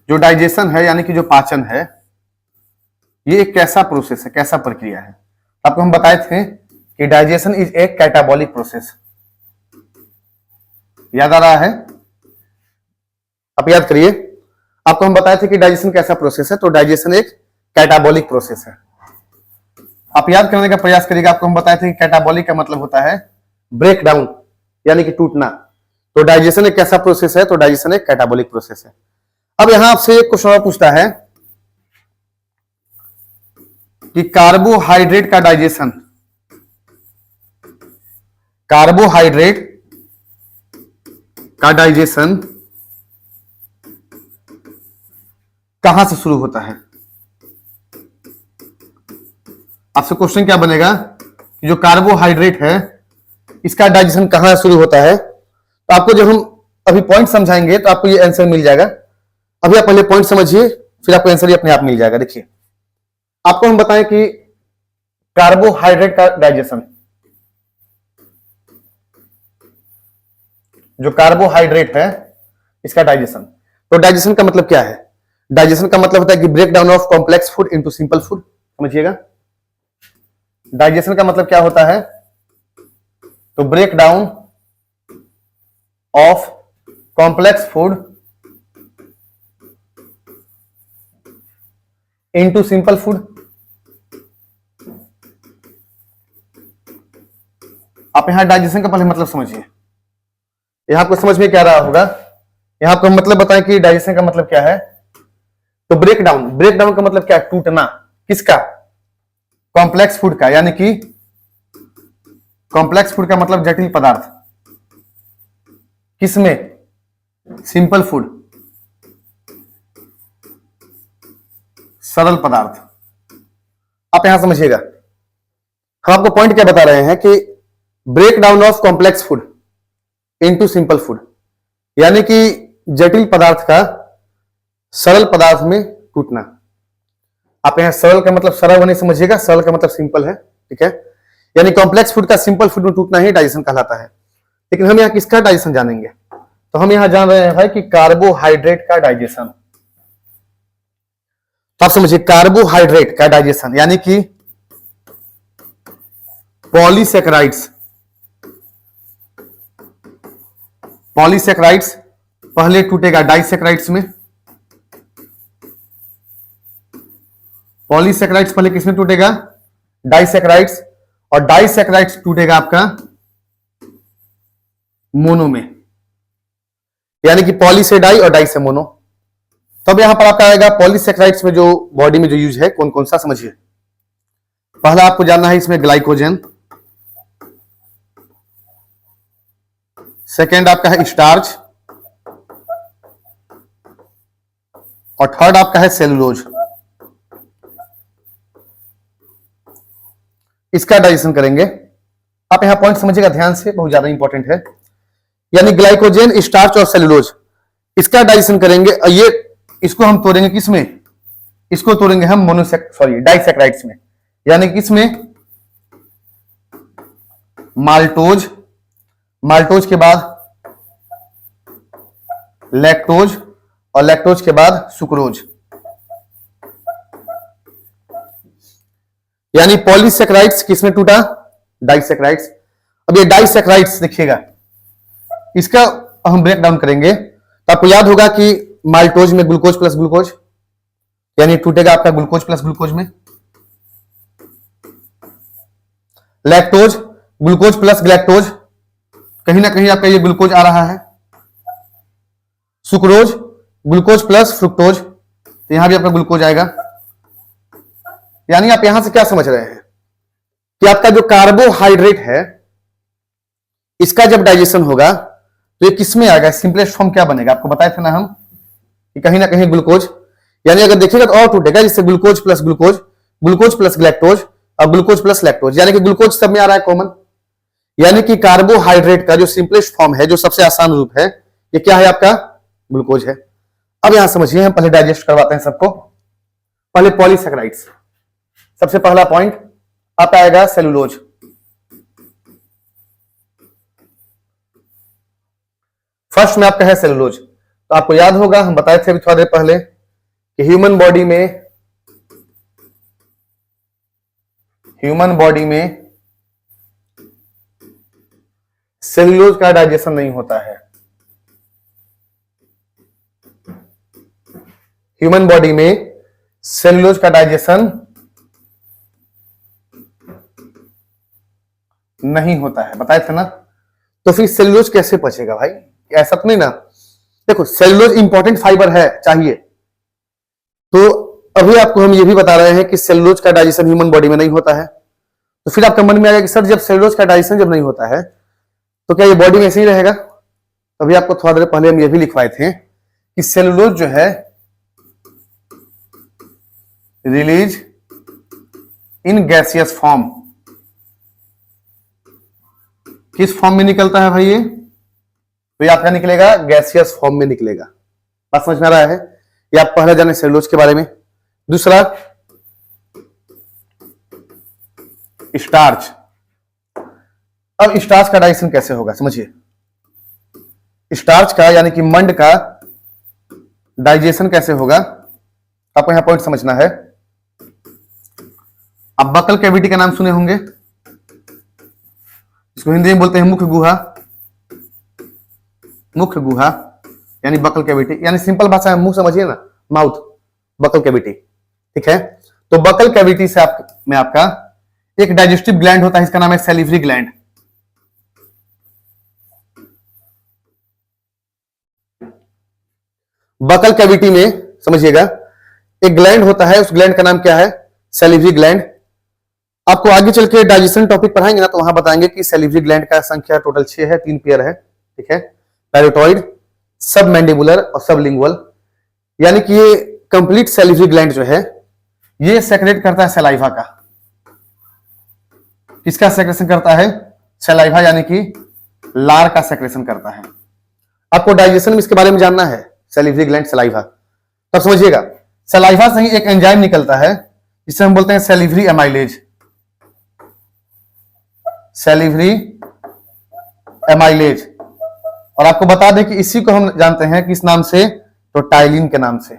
जो डाइजेशन है यानी कि जो पाचन है, ये एक कैसा प्रोसेस है, कैसा प्रक्रिया है। आपको हम बताए थे कि digestion is a catabolic process. याद आ रहा है? आप याद करिए, आपको हम बताए थे कि डाइजेशन कैसा प्रोसेस है। तो डाइजेशन एक कैटाबॉलिक प्रोसेस है। आप याद करने का प्रयास करिएगा। आपको हम बताए थे कि कैटाबॉलिक का मतलब होता है ब्रेक डाउन, यानी कि टूटना। तो डाइजेशन एक कैसा प्रोसेस है, तो डाइजेशन एक कैटाबॉलिक प्रोसेस है। अब यहां आपसे एक क्वेश्चन और पूछता है कि कार्बोहाइड्रेट का डाइजेशन, कार्बोहाइड्रेट का डाइजेशन कहां से शुरू होता है। आपसे क्वेश्चन क्या बनेगा कि जो कार्बोहाइड्रेट है इसका डाइजेशन कहां से शुरू होता है। तो आपको जब हम अभी पॉइंट समझाएंगे तो आपको ये आंसर मिल जाएगा। अभी आप पहले पॉइंट समझिए, फिर आपको आंसर ही अपने आप मिल जाएगा। देखिए, आपको हम बताएं कि कार्बोहाइड्रेट का डाइजेशन, जो कार्बोहाइड्रेट है इसका डाइजेशन, तो डाइजेशन का मतलब क्या है। डाइजेशन का मतलब होता है कि break down of complex food into simple food. समझिएगा, डाइजेशन का मतलब क्या होता है, तो break down of complex food into simple food. आप यहां डाइजेशन का पहले मतलब समझिए। यहां आपको समझ में क्या आ रहा होगा, यहां आपको मतलब बताएं कि डाइजेशन का मतलब क्या है। तो ब्रेक डाउन, ब्रेक डाउन का मतलब क्या है, टूटना। किसका, कॉम्प्लेक्स फूड का, यानी कि कॉम्प्लेक्स फूड का मतलब जटिल पदार्थ। किसमें, सिंपल फूड, सरल पदार्थ। आप यहां समझिएगा, हम आपको पॉइंट क्या बता रहे हैं कि break down of complex food into simple food, यानी कि जटिल पदार्थ का सरल पदार्थ में टूटना। आप यहां सरल का मतलब सरल नहीं समझिएगा, सरल का मतलब सिंपल है, ठीक है। यानी कॉम्प्लेक्स फूड का सिंपल फूड में टूटना ही डाइजेशन कहलाता है। लेकिन हम यहां किसका डाइजेशन जानेंगे, तो हम यहां जान रहे हैं भाई कि कार्बोहाइड्रेट का डाइजेशन। तो आप समझिए, कार्बोहाइड्रेट का डाइजेशन यानी कि पॉलीसेक्राइड्स, पॉलीसेक्राइड्स पहले टूटेगा डाइसेक्राइड्स में। पॉलीसेक्राइड्स पहले किसमें टूटेगा, डाइसेक्राइड्स, और डाइसेक्राइड्स टूटेगा आपका मोनो में, यानी कि पॉली से डाई और डाई से मोनो। तब यहां पर आपका आएगा पॉलीसेकेराइड्स में जो बॉडी में जो यूज है कौन कौन सा, समझिए। पहला आपको जानना है इसमें ग्लाइकोजन, सेकेंड आपका है स्टार्च, और थर्ड आपका है सेलुलोज। इसका डाइजेशन करेंगे। आप यहां पॉइंट समझिएगा ध्यान से, बहुत ज्यादा इंपॉर्टेंट है। यानी ग्लाइकोजन, स्टार्च और सेलुलोज, इसका डाइजेशन करेंगे। और ये इसको हम तोड़ेंगे किसमें, इसको तोड़ेंगे हम डाइसेक्राइड्स में, यानी कि इसमें माल्टोज, माल्टोज के बाद लैक्टोज, और लैक्टोज के बाद सुक्रोज, यानी पॉलीसेकेराइड्स किसमें टूटा, डाइसेक्राइड्स। अब ये डाइसेक्राइड्स देखिएगा, इसका हम ब्रेक डाउन करेंगे तो आपको याद होगा कि माल्टोज में ग्लूकोज प्लस ग्लूकोज, यानी टूटेगा आपका ग्लूकोज प्लस ग्लूकोज में। लैक्टोज ग्लूकोज प्लस ग्लैक्टोज, कहीं ना कहीं आपका ये ग्लूकोज आ रहा है। सुक्रोज ग्लूकोज प्लस फ्रुक्टोज, तो यहां भी आपका ग्लूकोज आएगा। यानी आप यहां से क्या समझ रहे हैं कि आपका जो कार्बोहाइड्रेट है इसका जब डाइजेशन होगा तो ये किसमें आएगा, सिंपलेस्ट फॉर्म क्या बनेगा, आपको बताए थे ना हम कि कहीं ना कहीं ग्लूकोज, यानी अगर देखिएगा तो और टूटेगा, जिससे glucose plus glucose, glucose plus galactose और ग्लूकोज प्लस लैक्टोज, यानी कि ग्लूकोज सब में आ रहा है कॉमन। यानी कि कार्बोहाइड्रेट का जो सिंपलेस्ट फॉर्म है, जो सबसे आसान रूप है, ये क्या है आपका, ग्लूकोज है। अब यहां समझिए, हम पहले डाइजेस्ट करवाते हैं सबको। पहले पॉलीसेकेराइड्स, सबसे पहला पॉइंट आपका आएगा सेलुलोज। फर्स्ट में आपका है सेलुलोज। तो आपको याद होगा, हम बताए थे अभी थोड़ा देर पहले कि ह्यूमन बॉडी में सेलुलोज का डाइजेशन नहीं होता है। ह्यूमन बॉडी में सेलुलोज का डाइजेशन नहीं होता है, बताए थे ना। तो फिर सेलुलोज कैसे पचेगा भाई, ऐसा तो नहीं ना। देखो सेलुलोज इंपॉर्टेंट फाइबर है, चाहिए। तो अभी आपको हम ये भी बता रहे हैं कि सेलुलोज का डाइजेशन ह्यूमन बॉडी में नहीं होता है। तो फिर आपका मन में आएगा कि सर जब सेलुलोज का डाइजेशन जब नहीं होता है तो क्या ये बॉडी में ऐसे ही रहेगा। अभी आपको थोड़ा देर पहले हम ये भी लिखवाए थे कि सेलुलोज जो है रिलीज इन गैसियस फॉर्म, किस फॉर्म में निकलता है भाई ये, तो ये आपका निकलेगा गैसियस फॉर्म में निकलेगा। बात समझ में आ रहा है, ये आप पहले जाने सेलुलोज के बारे में। दूसरा स्टार्च। अब स्टार्च का डाइजेशन कैसे होगा समझिए। स्टार्च का यानी कि मंड का डाइजेशन कैसे होगा, आपको यहां पॉइंट समझना है। आप बकल कैविटी का नाम सुने होंगे, इसको हिंदी में बोलते हैं मुख्य गुहा। मुख्य गुहा यानी बकल कैविटी, यानी सिंपल भाषा में मुंह समझिए ना, माउथ, बकल कैविटी, ठीक है। तो बकल कैविटी से में आपका एक डाइजेस्टिव ग्लैंड होता है, इसका नाम है सैलिवरी ग्लैंड। बकल कैविटी में समझिएगा एक ग्लैंड होता है, उस ग्लैंड का नाम क्या है, सैलिवरी ग्लैंड। आपको आगे चल के डाइजेशन टॉपिक पढ़ाएंगे ना, तो वहां बताएंगे कि सैलिवरी ग्लैंड का संख्या टोटल 6 है, 3 पेयर है, ठीक है। पैरोटॉइड, सब मैंडिबुलर और सब लिंगुअल। यानी कि ये कंप्लीट सैलिवरी ग्लैंड जो है ये सेक्रेट करता है सलाइवा का। किसका सेक्रेशन करता है, सलाइवा, यानी कि लार का सेक्रेशन करता है। आपको डाइजेशन में इसके बारे में जानना है, सैलिवरी ग्लैंड, सलाइवा। तब समझिएगा सलाइवा से ही एक एंजाइम निकलता है जिसे हम बोलते हैं सैलिवरी एमाइलेज। Salivary amylase. और आपको बता दें कि इसी को हम जानते हैं किस नाम से, तो टाइलिन के नाम से।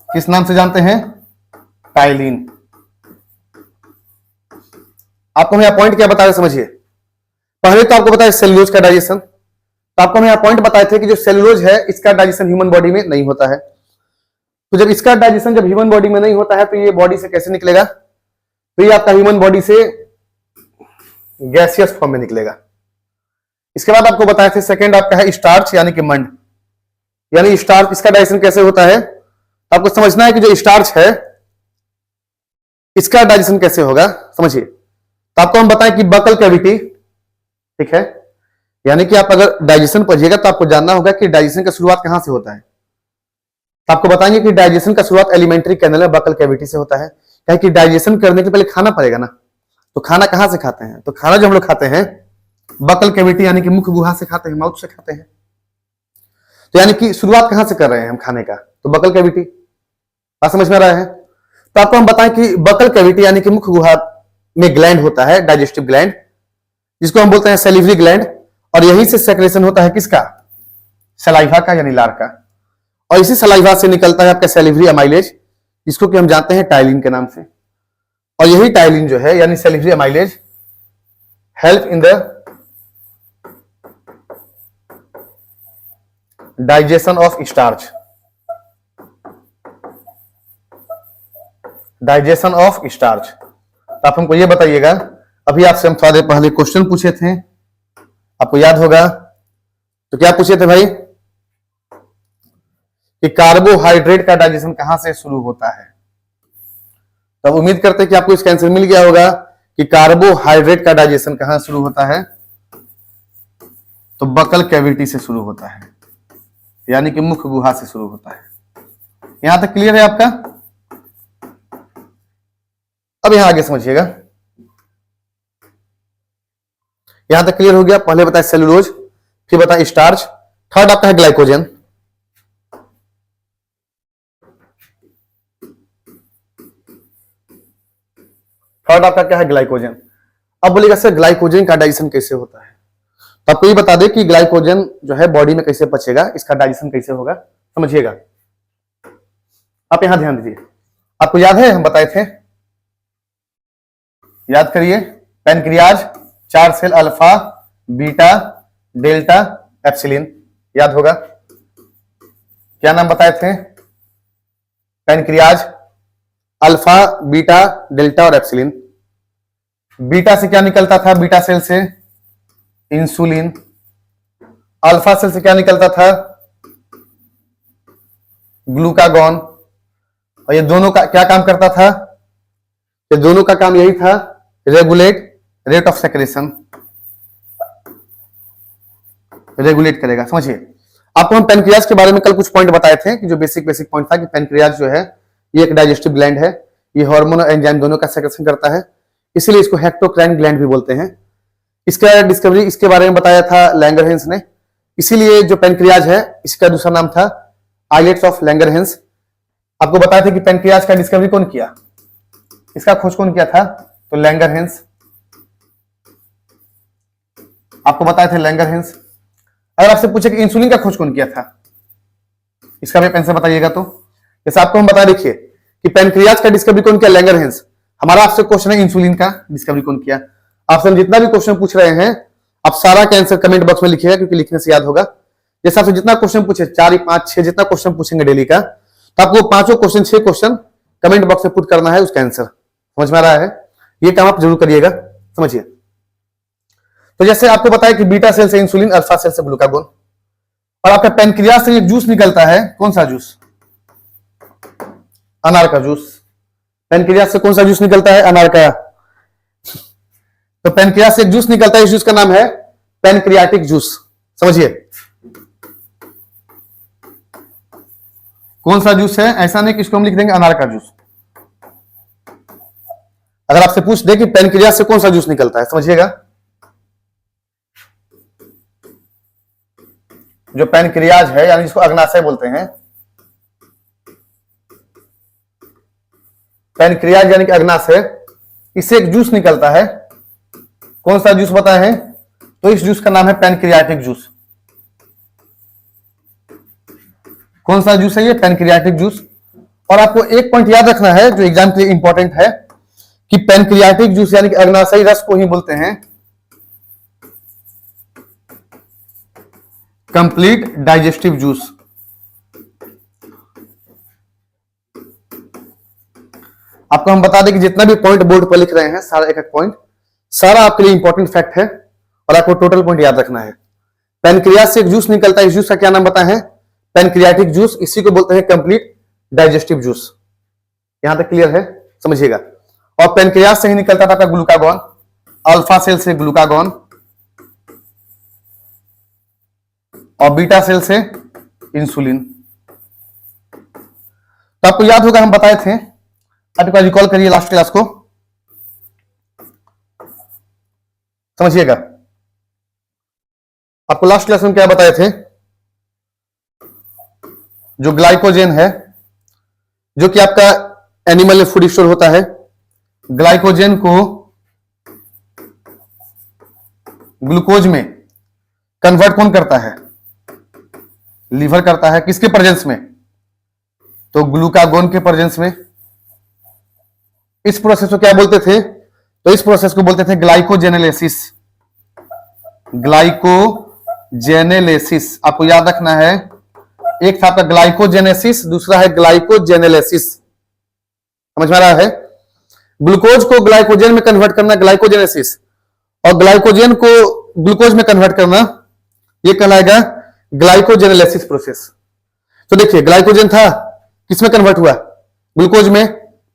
किस नाम से जानते हैं, टाइलिन। आपको मैं यहां पॉइंट क्या बता रहे समझिए। पहले तो आपको बताया सेलुलोज का डाइजेशन, तो आपको हम यहां पॉइंट बताए थे कि जो सेलुलोज है इसका डाइजेशन ह्यूमन बॉडी में नहीं होता है। तो जब इसका डाइजेशन जब ह्यूमन बॉडी में नहीं होता है तो ये बॉडी से कैसे निकलेगा, तो ये आपका ह्यूमन बॉडी से गैसियस फॉर्म में निकलेगा। इसके बाद आपको बताए थे सेकंड आपका है स्टार्च यानी कि मंड, यानी स्टार्च, इसका डाइजेशन कैसे होता है आपको समझना है कि जो स्टार्च है इसका डाइजेशन कैसे होगा समझिए। तो आपको हम बताएं कि बकल कैविटी, ठीक है, यानी कि आप अगर डाइजेशन पढ़िएगा तो आपको जानना होगा कि डाइजेशन का शुरुआत कहां से होता है। तो आपको बताएंगे कि डाइजेशन का शुरुआत एलिमेंट्री कैनल में बकल कैविटी से होता है, क्या कि डाइजेशन करने के पहले खाना पड़ेगा ना, तो खाना कहां से खाते हैं, तो खाना जो हम लोग खाते हैं बकल कैविटी यानी कि मुख्य गुहा से खाते हैं, माउथ से खाते हैं। तो यानी कि शुरुआत कहां से कर रहे हैं हम खाने का, तो बकल कैविटी, बात समझ में आ रहा है। तो आपको हम बताएं कि बकल कैविटी यानी कि मुख्य गुहा में ग्लैंड होता है, डाइजेस्टिव ग्लैंड, जिसको हम बोलते हैं सैलिवरी ग्लैंड, और यहीं से सेक्रेशन होता है किसका, सलाइवा का यानी लार का, और इसी सलाइवा से निकलता है आपका सैलिवरी अमाइलेज, जिसको कि हम जानते हैं टाइलिन के नाम से। और यही टाइलिन जो है यानी salivary amylase help in the digestion of starch, digestion of starch. तो आप हमको ये बताइएगा, अभी आपसे हम थोड़ा देर पहले क्वेश्चन पूछे थे, आपको याद होगा, तो क्या पूछे थे भाई कि कार्बोहाइड्रेट का डाइजेशन कहां से शुरू होता है। तो उम्मीद करते हैं कि आपको इसका आंसर मिल गया होगा कि कार्बोहाइड्रेट का डाइजेशन कहां शुरू होता है, तो बकल कैविटी से शुरू होता है, यानी कि मुख्य गुहा से शुरू होता है। यहां तक क्लियर है आपका। अब यहां आगे समझिएगा, यहां तक क्लियर हो गया। पहले बताए सेलुलोज, फिर बताए स्टार्च, थर्ड आपका है ग्लाइकोजन। थर्ड आपका क्या है, ग्लाइकोजन। अब बोलिएगा सर ग्लाइकोजन का डाइजेशन कैसे होता है, तो आपको ये बता दें कि ग्लाइकोजन जो है बॉडी में कैसे पचेगा, इसका डाइजेशन कैसे होगा समझिएगा। आप यहां ध्यान दीजिए, आपको याद है हम बताए थे, याद करिए, pancreas, 4 cell, alpha beta delta epsilon, याद होगा। क्या नाम बताए थे, पैनक्रियाज, अल्फा बीटा डेल्टा और एप्सिलिन। बीटा से क्या निकलता था, बीटा सेल से इंसुलिन। अल्फा सेल से क्या निकलता था, ग्लूकागॉन। और ये दोनों का क्या काम करता था, ये दोनों का काम यही था, regulate rate of secretion, regulate करेगा समझिए। आपको हम पैनक्रियाज के बारे में कल कुछ पॉइंट बताए थे कि जो बेसिक पॉइंट था कि पैनक्रियाज जो है ये एक डाइजेस्टिव ग्लैंड है, ये हार्मोन और एंजाइम दोनों का सेक्रेशन करता है, इसीलिए इसको हेक्टोक्राइन ग्लैंड भी बोलते हैं। इसका डिस्कवरी इसके बारे में बताया था लैंगरहेंस ने, इसीलिए जो पैनक्रियाज है इसका दूसरा नाम था आइलेट्स ऑफ लैंगरहेंस। आपको बताया था कि पैनक्रियाज का डिस्कवरी कौन किया, इसका खोज कौन किया था, तो लैंगरहेंस। आपको बताए थे लैंगरहेंस। अगर आपसे पूछे कि इंसुलिन का खोज कौन किया था, इसका भी आंसर बताइएगा। तो जैसे आपको हम बता देखिए कि पैनक्रियाज का डिस्कवरी कौन किया, लैंगरहेंस। हमारा आपसे क्वेश्चन है इंसुलिन का डिस्कवरी कौन किया। आपसे हम जितना भी क्वेश्चन पूछ रहे हैं आप सारा का आंसर कमेंट बॉक्स में लिखिएगा, क्योंकि लिखने से याद होगा। जैसे आपसे जितना क्वेश्चन पूछे 4, 5, 6 जितना क्वेश्चन पूछेंगे डेली का, तो आपको 5 क्वेश्चन 6 क्वेश्चन कमेंट बॉक्स में पुट करना है, उसका आंसर समझ में आ रहा है, ये काम आप जरूर करिएगा समझिए। तो जैसे आपको बताया कि बीटा सेल से इंसुलिन, अल्फा सेल से ग्लूकागोन, और आपका पैनक्रियाज से एक जूस निकलता है, कौन सा जूस, अनार का जूस। पैनक्रियाज से कौन सा जूस निकलता है, अनार का। तो पैनक्रियाज से एक जूस निकलता है, इस जूस का नाम है पैनक्रियाटिक जूस समझिए। कौन सा जूस है, ऐसा नहीं कि इसको हम लिख देंगे अनार का जूस। अगर आपसे पूछ दे कि पैनक्रियाज से कौन सा जूस निकलता है, समझिएगा। जो पैनक्रियाज है यानी जिसको अग्नाशय बोलते हैं, पैनक्रियाज यानी कि अग्नाशय, इससे एक जूस निकलता है, कौन सा जूस पता है, तो इस जूस का नाम है पैनक्रियाटिक जूस। कौन सा जूस है ये, पैनक्रियाटिक जूस। और आपको एक पॉइंट याद रखना है जो एग्जाम के लिए इंपॉर्टेंट है, कि पैनक्रियाटिक जूस यानी कि अग्नाशयी रस को ही बोलते हैं कंप्लीट डाइजेस्टिव जूस। आपको हम बता दें कि जितना भी पॉइंट बोर्ड पर लिख रहे हैं सारा एक एक पॉइंट, सारा आपके लिए इंपॉर्टेंट फैक्ट है और आपको टोटल पॉइंट याद रखना है। पेनक्रियास से एक जूस निकलता है, इस जूस का क्या नाम बताएं? Pancreatic juice. इसी को बोलते हैं कंप्लीट डाइजेस्टिव जूस। यहां तक क्लियर है? समझिएगा। और पेनक्रियास से ही निकलता था ग्लूकागॉन, अल्फा सेल से ग्लूकागॉन और बीटा सेल से इंसुलिन। तो आपको याद होगा हम बताए थे, आप एक बार रिकॉल करिए लास्ट क्लास को, समझिएगा। आपको लास्ट क्लास में क्या बताए थे? जो ग्लाइकोजेन है, जो कि आपका एनिमल फूड स्टोर होता है, ग्लाइकोजेन को ग्लूकोज में कन्वर्ट कौन करता है? लीवर करता है। किसके प्रेजेंस में? तो ग्लूकागोन के प्रेजेंस में। इस प्रोसेस को क्या बोलते थे? तो इस प्रोसेस को बोलते थे ग्लाइकोजेनेलेसिस। ग्लाइकोजेनेलेसिस आपको याद रखना है। एक था आपका ग्लाइकोजेनेसिस, दूसरा है ग्लाइकोजेनेलेसिस। समझ में आ रहा है? ग्लूकोज को ग्लाइकोजेन में कन्वर्ट करना ग्लाइकोजेनेसिस, और ग्लाइकोजेन को ग्लूकोज में कन्वर्ट करना यह कहलाएगा ग्लाइकोजेनेलेसिस प्रोसेस। तो देखिए, ग्लाइकोजेन था, किसमें कन्वर्ट हुआ? ग्लूकोज में।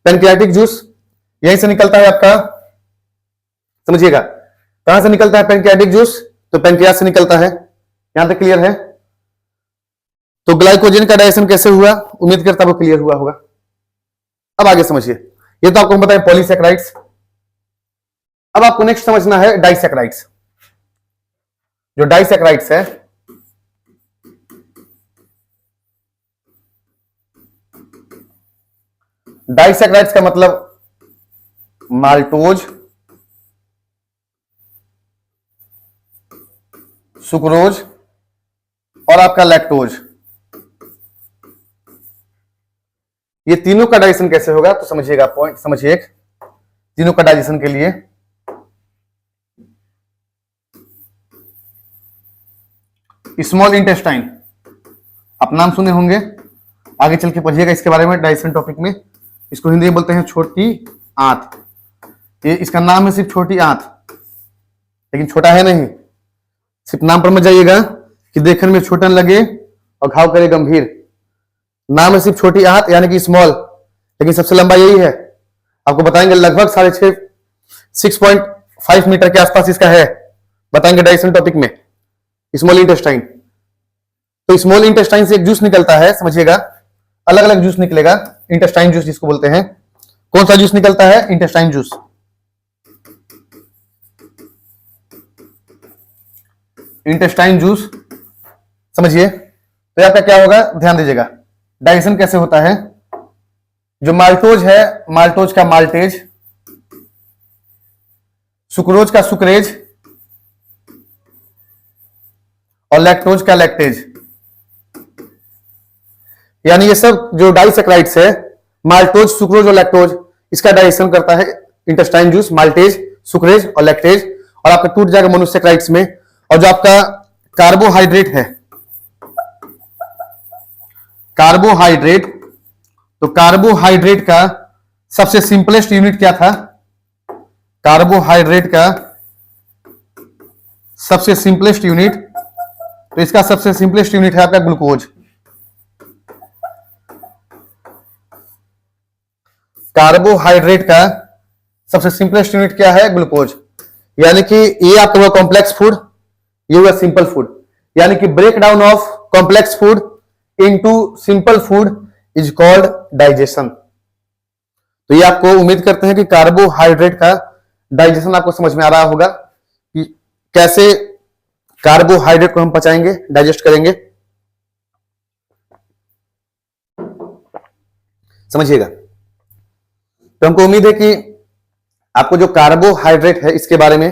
पेनक्रियाटिक जूस यहीं से निकलता है आपका, समझिएगा। कहां से निकलता है पेनक्रियाटिक जूस? तो पेनक्रियास से निकलता है। यहां तक क्लियर है? तो ग्लाइकोजेन का डाइजेशन कैसे हुआ? उम्मीद करता हूं क्लियर हुआ होगा। अब आगे समझिए। ये तो आपको बताएं पॉलीसैकेराइड्स। अब आपको नेक्स्ट समझना है डाइसैकेराइड्स। जो डाइसैकेराइड्स है, डाइसैकेराइड्स का मतलब माल्टोज, सुक्रोज और आपका लैक्टोज, ये तीनों का डाइजेशन कैसे होगा? तो समझिएगा, पॉइंट समझिए। तीनों का डाइजेशन के लिए स्मॉल इंटेस्टाइन, आप नाम सुने होंगे, आगे चल के पढ़िएगा इसके बारे में डाइजेशन टॉपिक में। इसको हिंदी में बोलते हैं छोटी आंत। ये इसका नाम है सिर्फ छोटी आंत, लेकिन छोटा है नहीं। सिर्फ नाम पर मत जाइएगा कि देखने में छोटा लगे और घाव करे गंभीर। नाम है सिर्फ छोटी आंत यानी कि स्मॉल, लेकिन सबसे लंबा यही है। आपको बताएंगे लगभग 6.5 मीटर के आसपास इसका है, बताएंगे डाइजेशन टॉपिक में। Small intestine. तो स्मॉल इंटेस्टाइन से एक जूस निकलता है, समझिएगा। अलग अलग जूस निकलेगा, इंटेस्टाइन जूस जिसको बोलते हैं। कौन सा जूस निकलता है? Intestine juice. इंटेस्टाइन जूस समझिए। तो आपका क्या होगा, ध्यान दीजिएगा। डाइजेशन कैसे होता है? जो माल्टोज है, माल्टोज का माल्टेज, सुक्रोज का सुक्रेज और लैक्टोज का लैक्टेज, यानी ये सब जो डाइसैकेराइड्स है, माल्टोज, सुक्रोज और लैक्टोज, इसका डाइजेशन करता है इंटेस्टाइन जूस, माल्टेज, सुक्रेज और लैक्टेज। और आपका टूट जाएगा मोनोसैकेराइड्स में। और जो आपका कार्बोहाइड्रेट है, कार्बोहाइड्रेट, तो कार्बोहाइड्रेट का सबसे सिंपलेस्ट यूनिट क्या था? कार्बोहाइड्रेट का सबसे सिंपलेस्ट यूनिट, तो इसका सबसे सिंपलेस्ट यूनिट है आपका ग्लूकोज। कार्बोहाइड्रेट का सबसे सिंपलेस्ट यूनिट क्या है? ग्लूकोज। यानी कि ये आपका हुआ कॉम्प्लेक्स फूड, ये हुआ सिंपल फूड। यानी कि break down of complex food into simple food is called digestion. तो ये आपको उम्मीद करते हैं कि कार्बोहाइड्रेट का डाइजेशन आपको समझ में आ रहा होगा कि कैसे कार्बोहाइड्रेट को हम पचाएंगे, डाइजेस्ट करेंगे। समझिएगा। तो हमको उम्मीद है कि आपको जो कार्बोहाइड्रेट है इसके बारे में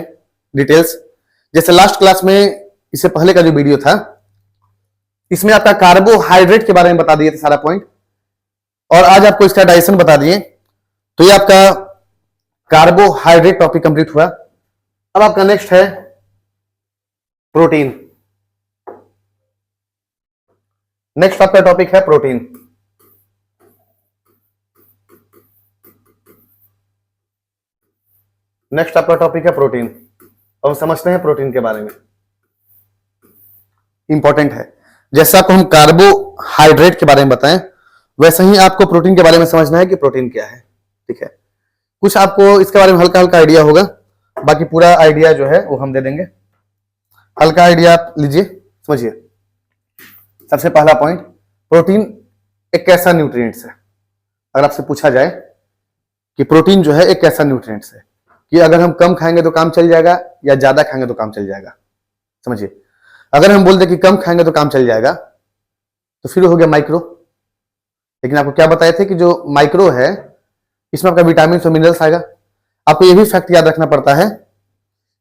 डिटेल्स, जैसे लास्ट क्लास में इससे पहले का जो वीडियो था, इसमें आपका कार्बोहाइड्रेट के बारे में बता दिए थे सारा पॉइंट, और आज आपको इसका डाइजेशन बता दिए। तो ये आपका कार्बोहाइड्रेट टॉपिक कंप्लीट हुआ। अब आपका नेक्स्ट है प्रोटीन। नेक्स्ट आपका टॉपिक है प्रोटीन। नेक्स्ट आपका टॉपिक है प्रोटीन। अब हम समझते हैं प्रोटीन के बारे में। इंपॉर्टेंट है, जैसे आपको हम कार्बोहाइड्रेट के बारे में बताएं वैसे ही आपको प्रोटीन के बारे में समझना है कि प्रोटीन क्या है। ठीक है, कुछ आपको इसके बारे में हल्का हल्का आइडिया होगा, बाकी पूरा आइडिया जो है वो हम दे देंगे। हल्का आइडिया आप लीजिए, समझिए। सबसे पहला पॉइंट, प्रोटीन एक कैसा न्यूट्रिएंट्स है। अगर आपसे पूछा जाए कि प्रोटीन जो है एक कैसा न्यूट्रिएंट्स है कि अगर हम कम खाएंगे तो काम चल जाएगा या ज्यादा खाएंगे तो काम चल जाएगा, समझिए। अगर हम बोल दें कि कम खाएंगे तो काम चल जाएगा तो फिर हो गया माइक्रो। लेकिन आपको क्या बताए थे कि जो माइक्रो है इसमें आपका विटामिन और मिनरल्स आएगा। आपको ये भी फैक्ट याद रखना पड़ता है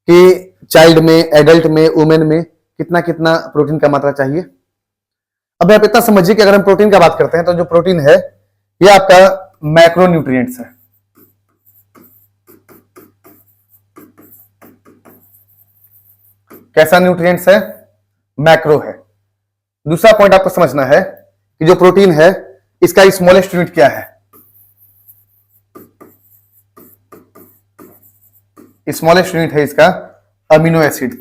कि चाइल्ड में, एडल्ट में, वुमेन में कितना कितना प्रोटीन का मात्रा चाहिए। अब आप इतना समझिए कि अगर हम प्रोटीन का बात करते हैं तो जो प्रोटीन है ये आपका मैक्रो न्यूट्रिएंट्स है। कैसा न्यूट्रिएंट्स है? मैक्रो है। दूसरा पॉइंट आपको समझना है कि जो प्रोटीन है इसका स्मॉलेस्ट यूनिट क्या है। स्मॉलेस्ट यूनिट है इसका अमीनो एसिड।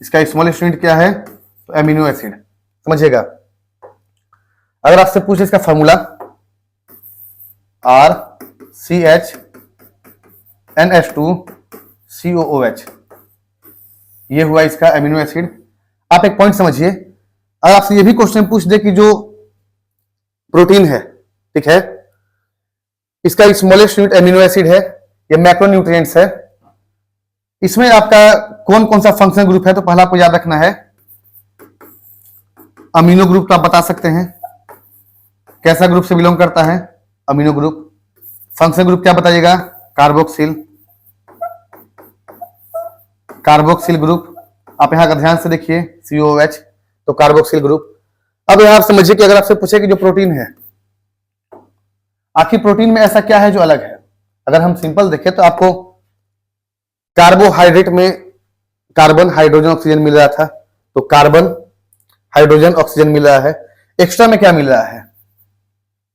इसका स्मॉलेस्ट यूनिट क्या है? तो अमीनो एसिड, समझिएगा। अगर आपसे पूछे इसका फॉर्मूला RCHNH2COOH, ये हुआ इसका अमीनो एसिड। आप एक पॉइंट समझिए, अगर आपसे ये भी क्वेश्चन पूछ दे कि जो प्रोटीन है, ठीक है, इसका स्मॉलेस्ट यूनिट अमीनो एसिड है, ये मैक्रोन्यूट्रिएंट्स है, इसमें आपका कौन कौन सा फंक्शनल ग्रुप है, तो पहला आपको याद रखना है अमीनो ग्रुप। तो आप बता सकते हैं कैसा ग्रुप से बिलोंग करता है? Amino group. फंक्शनल ग्रुप क्या बताइएगा? कार्बोक्सिल। Carboxyl group. आप यहां का ध्यान से देखिए, COOH, तो कार्बोक्सिल ग्रुप। अब यहां आप समझिए कि अगर आपसे पूछे कि जो प्रोटीन है, आखिर प्रोटीन में ऐसा क्या है जो अलग है। अगर हम सिंपल देखें तो आपको कार्बोहाइड्रेट में कार्बन, हाइड्रोजन, ऑक्सीजन मिल रहा था, तो कार्बन, हाइड्रोजन, ऑक्सीजन मिल रहा है। एक्स्ट्रा में क्या मिल रहा है?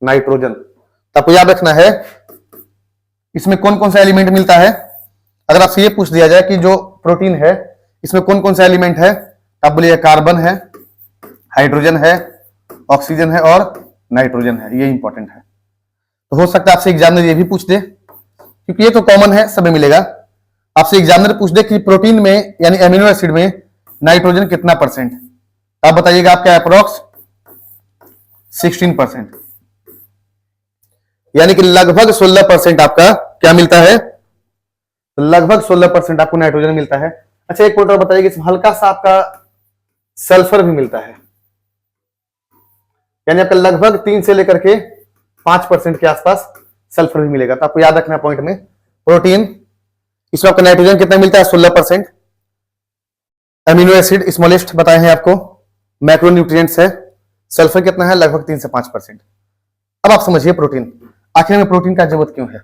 नाइट्रोजन। तो आपको याद रखना है इसमें कौन कौन सा एलिमेंट मिलता है। अगर आपसे ये पूछ दिया जाए कि जो प्रोटीन है इसमें कौन कौन सा एलिमेंट है, आप बोलिए कार्बन है, हाइड्रोजन है, ऑक्सीजन है और नाइट्रोजन है। ये इंपॉर्टेंट है। तो हो सकता है आपसे एग्जामिनर ये भी पूछ दे, क्योंकि ये तो कॉमन है, सब में मिलेगा। आपसे एग्जामिनर पूछ दे कि प्रोटीन में यानी एमिनो एसिड में नाइट्रोजन कितना परसेंट, आप बताइएगा आपका अप्रोक्स 16%, यानी कि लगभग 16% आपका क्या मिलता है? लगभग 16% आपको नाइट्रोजन मिलता है। अच्छा, एक पॉइंट और बताइए, इसमें हल्का सा आपका सल्फर भी मिलता है, यानी आपका लगभग 3 से लेकर के 5% के आसपास सल्फर भी मिलेगा। तो आपको याद रखना पॉइंट में, प्रोटीन इसमें आपका नाइट्रोजन कितना मिलता है? 16%। अमीनो एसिड स्मॉलेस्ट बताए हैं आपको, मैक्रोन्यूट्रिएंट्स है, सल्फर कितना है? लगभग 3 से 5%। अब आप समझिए प्रोटीन, आखिर में प्रोटीन का जरूरत क्यों है।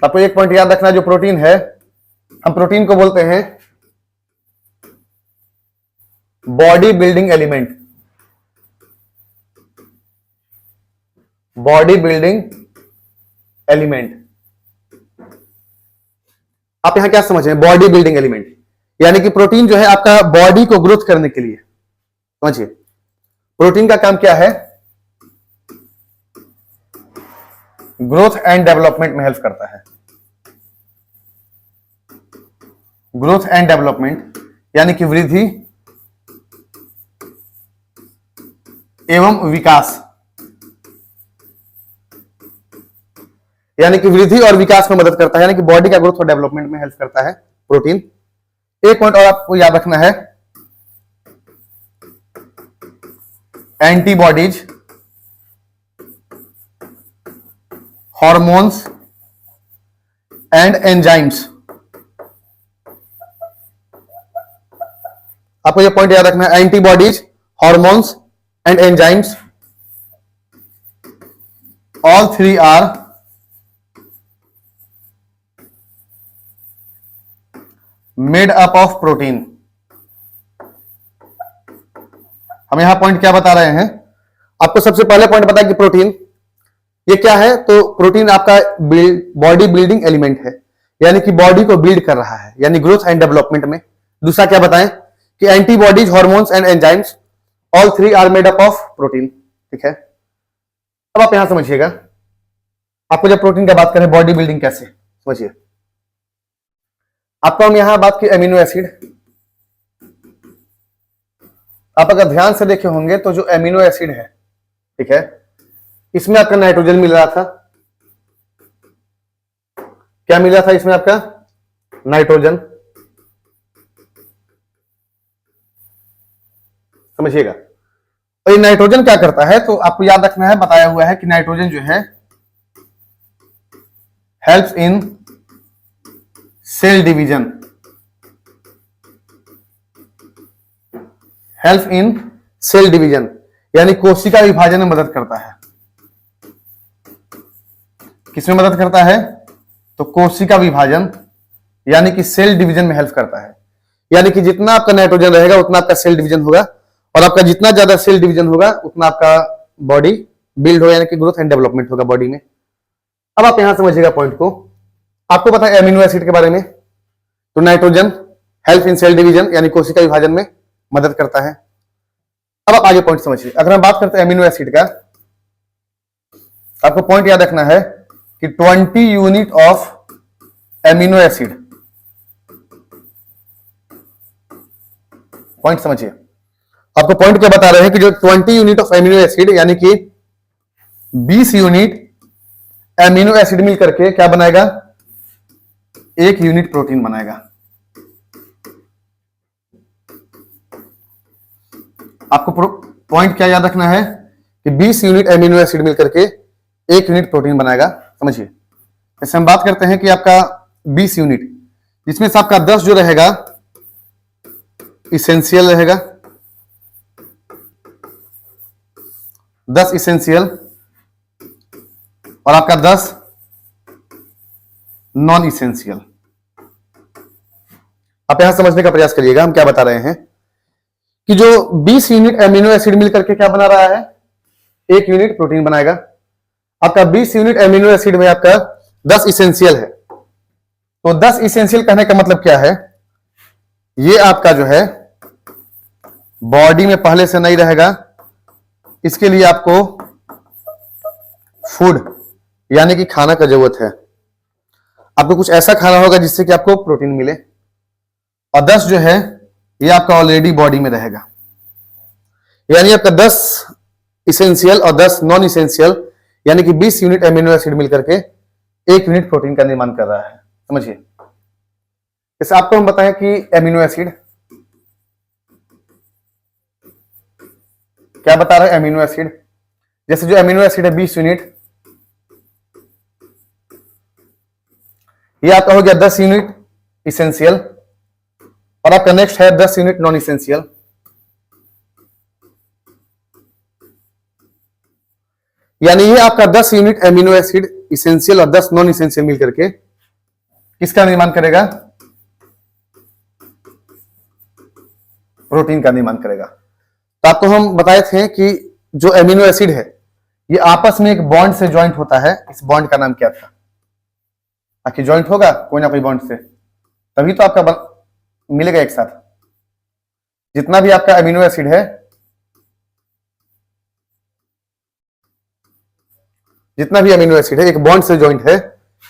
आपको एक पॉइंट याद रखना, जो प्रोटीन है हम प्रोटीन को बोलते हैं body building element. Body building element, आप यहां क्या समझ रहे हैं? बॉडी बिल्डिंग एलिमेंट, यानी कि प्रोटीन जो है आपका बॉडी को ग्रोथ करने के लिए, समझिए प्रोटीन का काम क्या है? ग्रोथ एंड डेवलपमेंट में हेल्प करता है। ग्रोथ एंड डेवलपमेंट यानी कि वृद्धि एवं विकास, यानी कि वृद्धि और विकास में मदद करता है, यानी कि बॉडी का ग्रोथ और डेवलपमेंट में हेल्प करता है प्रोटीन। एक पॉइंट और आपको याद रखना है, एंटीबॉडीज, हॉर्मोन्स एंड एंजाइम्स। आपको यह पॉइंट याद रखना है, antibodies, hormones and enzymes, all 3 are made up of protein. हम यहां पॉइंट क्या बता रहे हैं? आपको सबसे पहले पॉइंट बताया कि प्रोटीन ये क्या है, तो प्रोटीन आपका बॉडी बिल्डिंग एलिमेंट है, यानी कि बॉडी को बिल्ड कर रहा है, यानी ग्रोथ एंड डेवलपमेंट में। दूसरा क्या बताएं कि antibodies, hormones and enzymes all three are made up of protein. ठीक है, अब आप यहां समझिएगा, आपको जब प्रोटीन का बात करें बॉडी बिल्डिंग कैसे समझिए, आपको हम यहां बात की एमिनो एसिड। आप अगर ध्यान से देखे होंगे तो जो एमिनो एसिड है, ठीक है, इसमें आपका नाइट्रोजन मिल रहा था। क्या मिल रहा था इसमें आपका? नाइट्रोजन। समझिएगा, और ये नाइट्रोजन क्या करता है, तो आपको याद रखना है, बताया हुआ है कि नाइट्रोजन जो है helps in cell division, help in cell division, यानी कोशिका विभाजन में मदद करता है। किसमें मदद करता है? तो कोशिका विभाजन, यानी कि सेल डिवीजन में हेल्प करता है। यानी कि जितना आपका नाइट्रोजन रहेगा उतना आपका सेल डिवीजन होगा, और आपका जितना ज्यादा सेल डिवीजन होगा उतना आपका बॉडी बिल्ड होगा, यानी कि ग्रोथ एंड डेवलपमेंट होगा बॉडी में। अब आप यहां समझिएगा पॉइंट को। आपको पता है एमिनो एसिड के बारे में, तो nitrogen help in cell division, यानी कोशिका विभाजन में मदद करता है। अब आप आगे पॉइंट समझिए। अगर हम बात करते हैं एमिनो एसिड का, आपको पॉइंट याद रखना है कि 20 unit of amino acid, point समझिए, आपको पॉइंट क्या बता रहे हैं कि जो 20 यूनिट ऑफ एमिनो एसिड, यानी कि 20 यूनिट एमिनो एसिड मिल करके क्या बनाएगा? 1 यूनिट प्रोटीन बनाएगा। आपको पॉइंट क्या याद रखना है कि 20 यूनिट एमिनो एसिड मिल करके 1 यूनिट प्रोटीन बनाएगा। समझिए, जैसे हम बात करते हैं कि आपका 20 यूनिट, जिसमें से आपका 10 जो रहेगा इसेंशियल रहेगा, 10 इसेंशियल, और आपका 10 नॉन इसेंशियल। आप यहां समझने का प्रयास करिएगा, हम क्या बता रहे हैं कि जो 20 यूनिट एमिनो एसिड मिलकर के क्या बना रहा है? 1 यूनिट प्रोटीन बनाएगा। आपका 20 यूनिट एमिनो एसिड में आपका 10 इसेंशियल है, तो 10 इसेंशियल कहने का मतलब क्या है? ये आपका जो है बॉडी में पहले से नहीं रहेगा, इसके लिए आपको फूड, यानी कि खाना का जरूरत है। आपको कुछ ऐसा खाना होगा जिससे कि आपको प्रोटीन मिले, और 10 जो है ये आपका ऑलरेडी बॉडी में रहेगा, यानी आपका 10 इसेंशियल और 10 नॉन इसेंशियल, यानी कि 20 यूनिट एमिनो एसिड मिलकर के 1 यूनिट प्रोटीन का निर्माण कर रहा है। समझिए, जैसे आपको हम बताएं कि एमिनो एसिड क्या बता रहे हैं? एमिनो एसिड, जैसे जो एमिनो एसिड है 20 यूनिट, ये आपका हो गया 10 यूनिट इसेंशियल, और आपका नेक्स्ट है 10 यूनिट नॉन इसेंशियल। यानी ये आपका 10 यूनिट एमिनो एसिड इसेंशियल और 10 नॉन इसेंशियल मिलकर के किसका निर्माण करेगा? प्रोटीन का निर्माण करेगा। तो आपको हम बताए थे कि जो एमिनो एसिड है ये आपस में एक बॉन्ड से ज्वाइंट होता है। इस बॉन्ड का नाम क्या था? आखिर ज्वाइंट होगा कोई ना कोई बॉन्ड से, तभी तो आपका मिलेगा एक साथ। जितना भी आपका एमिनो एसिड है, जितना भी अमीनो एसिड है एक बॉन्ड से ज्वाइंट है।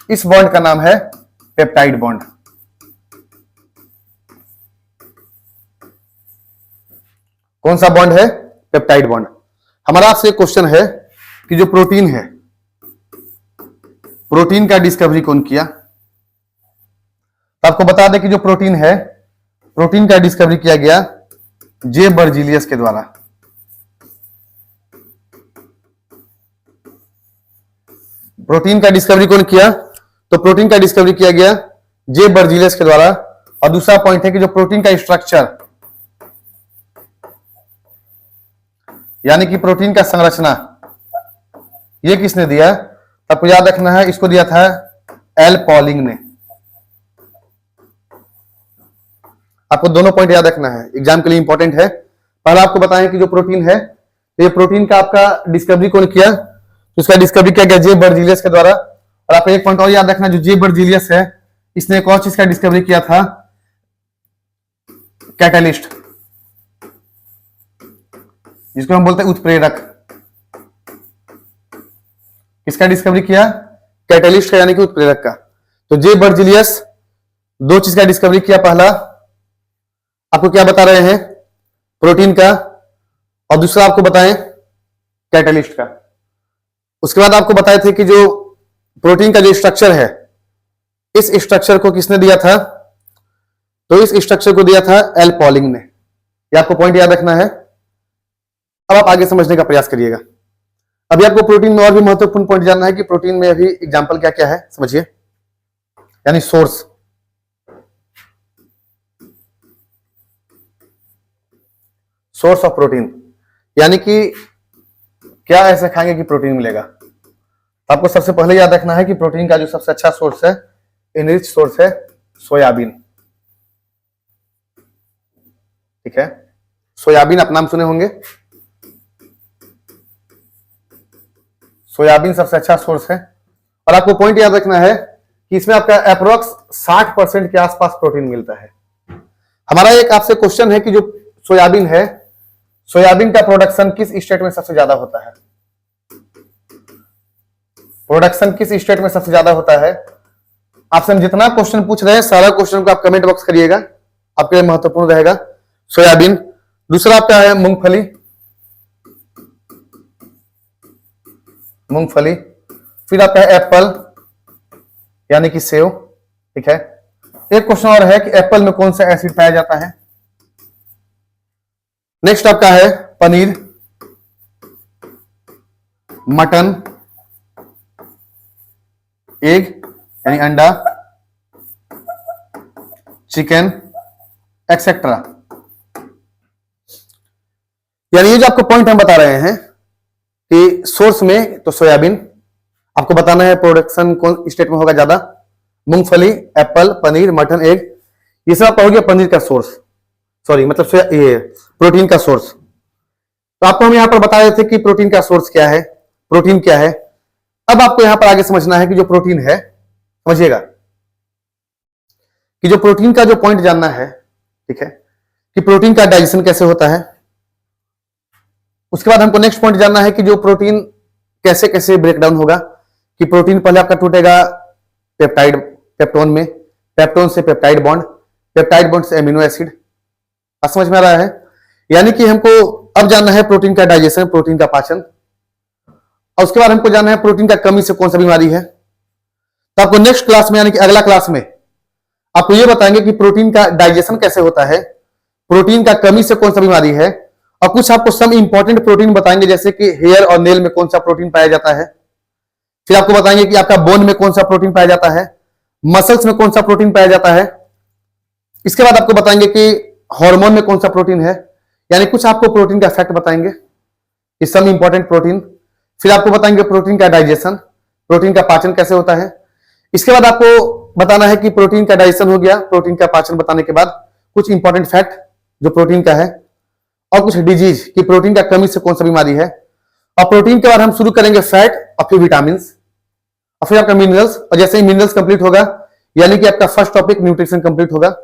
इस बॉन्ड का नाम है पेप्टाइड बॉन्ड। कौन सा बॉन्ड है? Peptide bond. हमारा आपसे क्वेश्चन है कि जो प्रोटीन है, प्रोटीन का डिस्कवरी कौन किया? तो आपको बता दें कि जो प्रोटीन है, प्रोटीन का डिस्कवरी किया गया जे बर्जीलियस के द्वारा। प्रोटीन का डिस्कवरी कौन किया? तो प्रोटीन का डिस्कवरी किया गया जे बर्जीलियस के द्वारा। और दूसरा पॉइंट है कि जो प्रोटीन का स्ट्रक्चर, यानी कि प्रोटीन का संरचना, ये किसने दिया? आपको याद रखना है, इसको दिया था एल पॉलिंग ने। आपको दोनों पॉइंट याद रखना है, एग्जाम के लिए इंपॉर्टेंट है। पहला आपको बताएं कि जो प्रोटीन है तो ये प्रोटीन का आपका डिस्कवरी कौन किया? तो इसका डिस्कवरी किया गया जे बर्जीलियस के द्वारा। और आपको एक पॉइंट और याद रखना, जो जे बर्जीलियस है इसने एक और चीज का डिस्कवरी किया था, कैटलिस्ट, जिसको हम बोलते हैं उत्प्रेरक। किसका डिस्कवरी किया? कैटलिस्ट का, यानी कि उत्प्रेरक का। तो जे बर्जीलियस दो चीज का डिस्कवरी किया। पहला आपको क्या बता रहे हैं? प्रोटीन का, और दूसरा आपको बताएं कैटलिस्ट का। उसके बाद आपको बताए थे कि जो प्रोटीन का जो स्ट्रक्चर है, इस स्ट्रक्चर को किसने दिया था? तो इस स्ट्रक्चर को दिया था एल पॉलिंग ने। ये आपको पॉइंट याद रखना है। अब आप आगे समझने का प्रयास करिएगा। अभी आपको प्रोटीन में और भी महत्वपूर्ण पॉइंट जानना है कि प्रोटीन में अभी एग्जांपल क्या क्या है, समझिए। यानी सोर्स, सोर्स ऑफ प्रोटीन, यानी कि क्या ऐसे खाएंगे कि प्रोटीन मिलेगा। तो आपको सबसे पहले याद रखना है कि प्रोटीन का जो सबसे अच्छा सोर्स है, इनरिच सोर्स है सोयाबीन। ठीक है, सोयाबीन आप नाम सुने होंगे। सोयाबीन सबसे अच्छा सोर्स है। और आपको पॉइंट याद रखना है कि इसमें आपका अप्रोक्स 60% के आसपास प्रोटीन मिलता है। हमारा एक आपसे क्वेश्चन है कि जो सोयाबीन है, सोयाबीन का प्रोडक्शन किस स्टेट में सबसे ज्यादा होता है? प्रोडक्शन किस स्टेट में सबसे ज्यादा होता है? आपसे हम जितना क्वेश्चन पूछ रहे हैं, सारा क्वेश्चन को आप कमेंट बॉक्स करिएगा, आपके लिए महत्वपूर्ण रहेगा। सोयाबीन। दूसरा आपका है मूंगफली, मूंगफली। फिर आपका है एप्पल, यानी कि सेव। ठीक है, एक क्वेश्चन और है कि एप्पल में कौन सा एसिड पाया जाता है? नेक्स्ट आपका है पनीर, मटन, एग यानी अंडा, चिकन, एक्सेट्रा। यानी ये जो आपको पॉइंट हम बता रहे हैं कि सोर्स में तो सोयाबीन, आपको बताना है प्रोडक्शन कौन स्टेट में होगा ज्यादा, मूंगफली, एप्पल, पनीर, मटन, एग। ये सब आपका हो गया पनीर का सोर्स, सॉरी मतलब ये प्रोटीन का सोर्स। तो आपको हम यहां पर बता रहे थे कि प्रोटीन का सोर्स क्या है, प्रोटीन क्या है। अब आपको यहां पर आगे समझना है कि जो प्रोटीन है, समझिएगा कि जो प्रोटीन का जो पॉइंट जानना है, ठीक है, कि प्रोटीन का डाइजेशन कैसे होता है। उसके बाद हमको नेक्स्ट पॉइंट जानना है कि जो प्रोटीन कैसे कैसे ब्रेकडाउन होगा, कि प्रोटीन पहले आपका टूटेगा पेप्टाइड, पेप्टोन में, पेप्टोन से पेप्टाइड बॉन्ड, पेप्टाइड बॉन्ड से एमिनो एसिड। समझ में आ रहा है? यानी कि हमको अब जानना है प्रोटीन का डाइजेशन, प्रोटीन का पाचन। और उसके बाद हमको जानना है प्रोटीन का कमी से कौन सा बीमारी है। तो आपको नेक्स्ट क्लास में, यानी कि अगला क्लास में आपको यह बताएंगे कि प्रोटीन का डाइजेशन कैसे होता है, प्रोटीन का कमी से कौन सा बीमारी है, और कुछ आपको सम इंपॉर्टेंट प्रोटीन बताएंगे, जैसे कि हेयर और नेल में कौन सा प्रोटीन पाया जाता है। फिर आपको बताएंगे कि आपका बोन में कौन सा प्रोटीन पाया जाता है, मसल्स में कौन सा प्रोटीन पाया जाता है। इसके बाद आपको बताएंगे कि हार्मोन में कौन सा प्रोटीन है, यानी कुछ आपको प्रोटीन का फैक्ट बताएंगे, सम इंपॉर्टेंट प्रोटीन। फिर आपको बताएंगे प्रोटीन का डाइजेशन, प्रोटीन का पाचन कैसे होता है। इसके बाद आपको बताना है कि प्रोटीन का डाइजेशन हो गया, प्रोटीन का पाचन बताने के बाद कुछ इंपॉर्टेंट फैक्ट जो प्रोटीन का है, और कुछ डिजीज कि प्रोटीन का कमी से कौन सा बीमारी है। और प्रोटीन के बाद हम शुरू करेंगे फैट, और फिर विटामिन, और फिर आपका मिनरल्स। और जैसे ही मिनरल्स कंप्लीट होगा, यानी कि आपका फर्स्ट टॉपिक न्यूट्रिशन कंप्लीट होगा,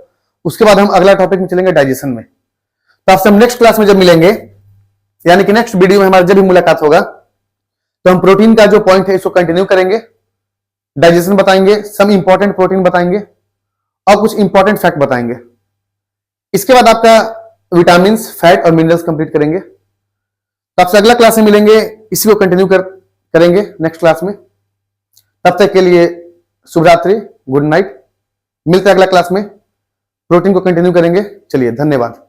उसके बाद हम अगला टॉपिक में चलेंगे डाइजेशन में। तो आपसे हम नेक्स्ट क्लास में जब मिलेंगे, यानी कि नेक्स्ट वीडियो में हमारी जब भी मुलाकात होगा, तो हम प्रोटीन का जो पॉइंट है इसको कंटिन्यू करेंगे, डाइजेशन बताएंगे, सम इंपॉर्टेंट प्रोटीन बताएंगे, और कुछ इंपॉर्टेंट फैक्ट बताएंगे। इसके बाद आपका विटामिन, फैट और मिनरल्स कंप्लीट करेंगे। तो आपसे अगला क्लास में मिलेंगे, इसी को कंटिन्यू करेंगे नेक्स्ट क्लास में। तब तक के लिए शुभ रात्रि, गुड नाइट। मिलते हैं अगला क्लास में, प्रोटीन को कंटिन्यू करेंगे। चलिए, धन्यवाद।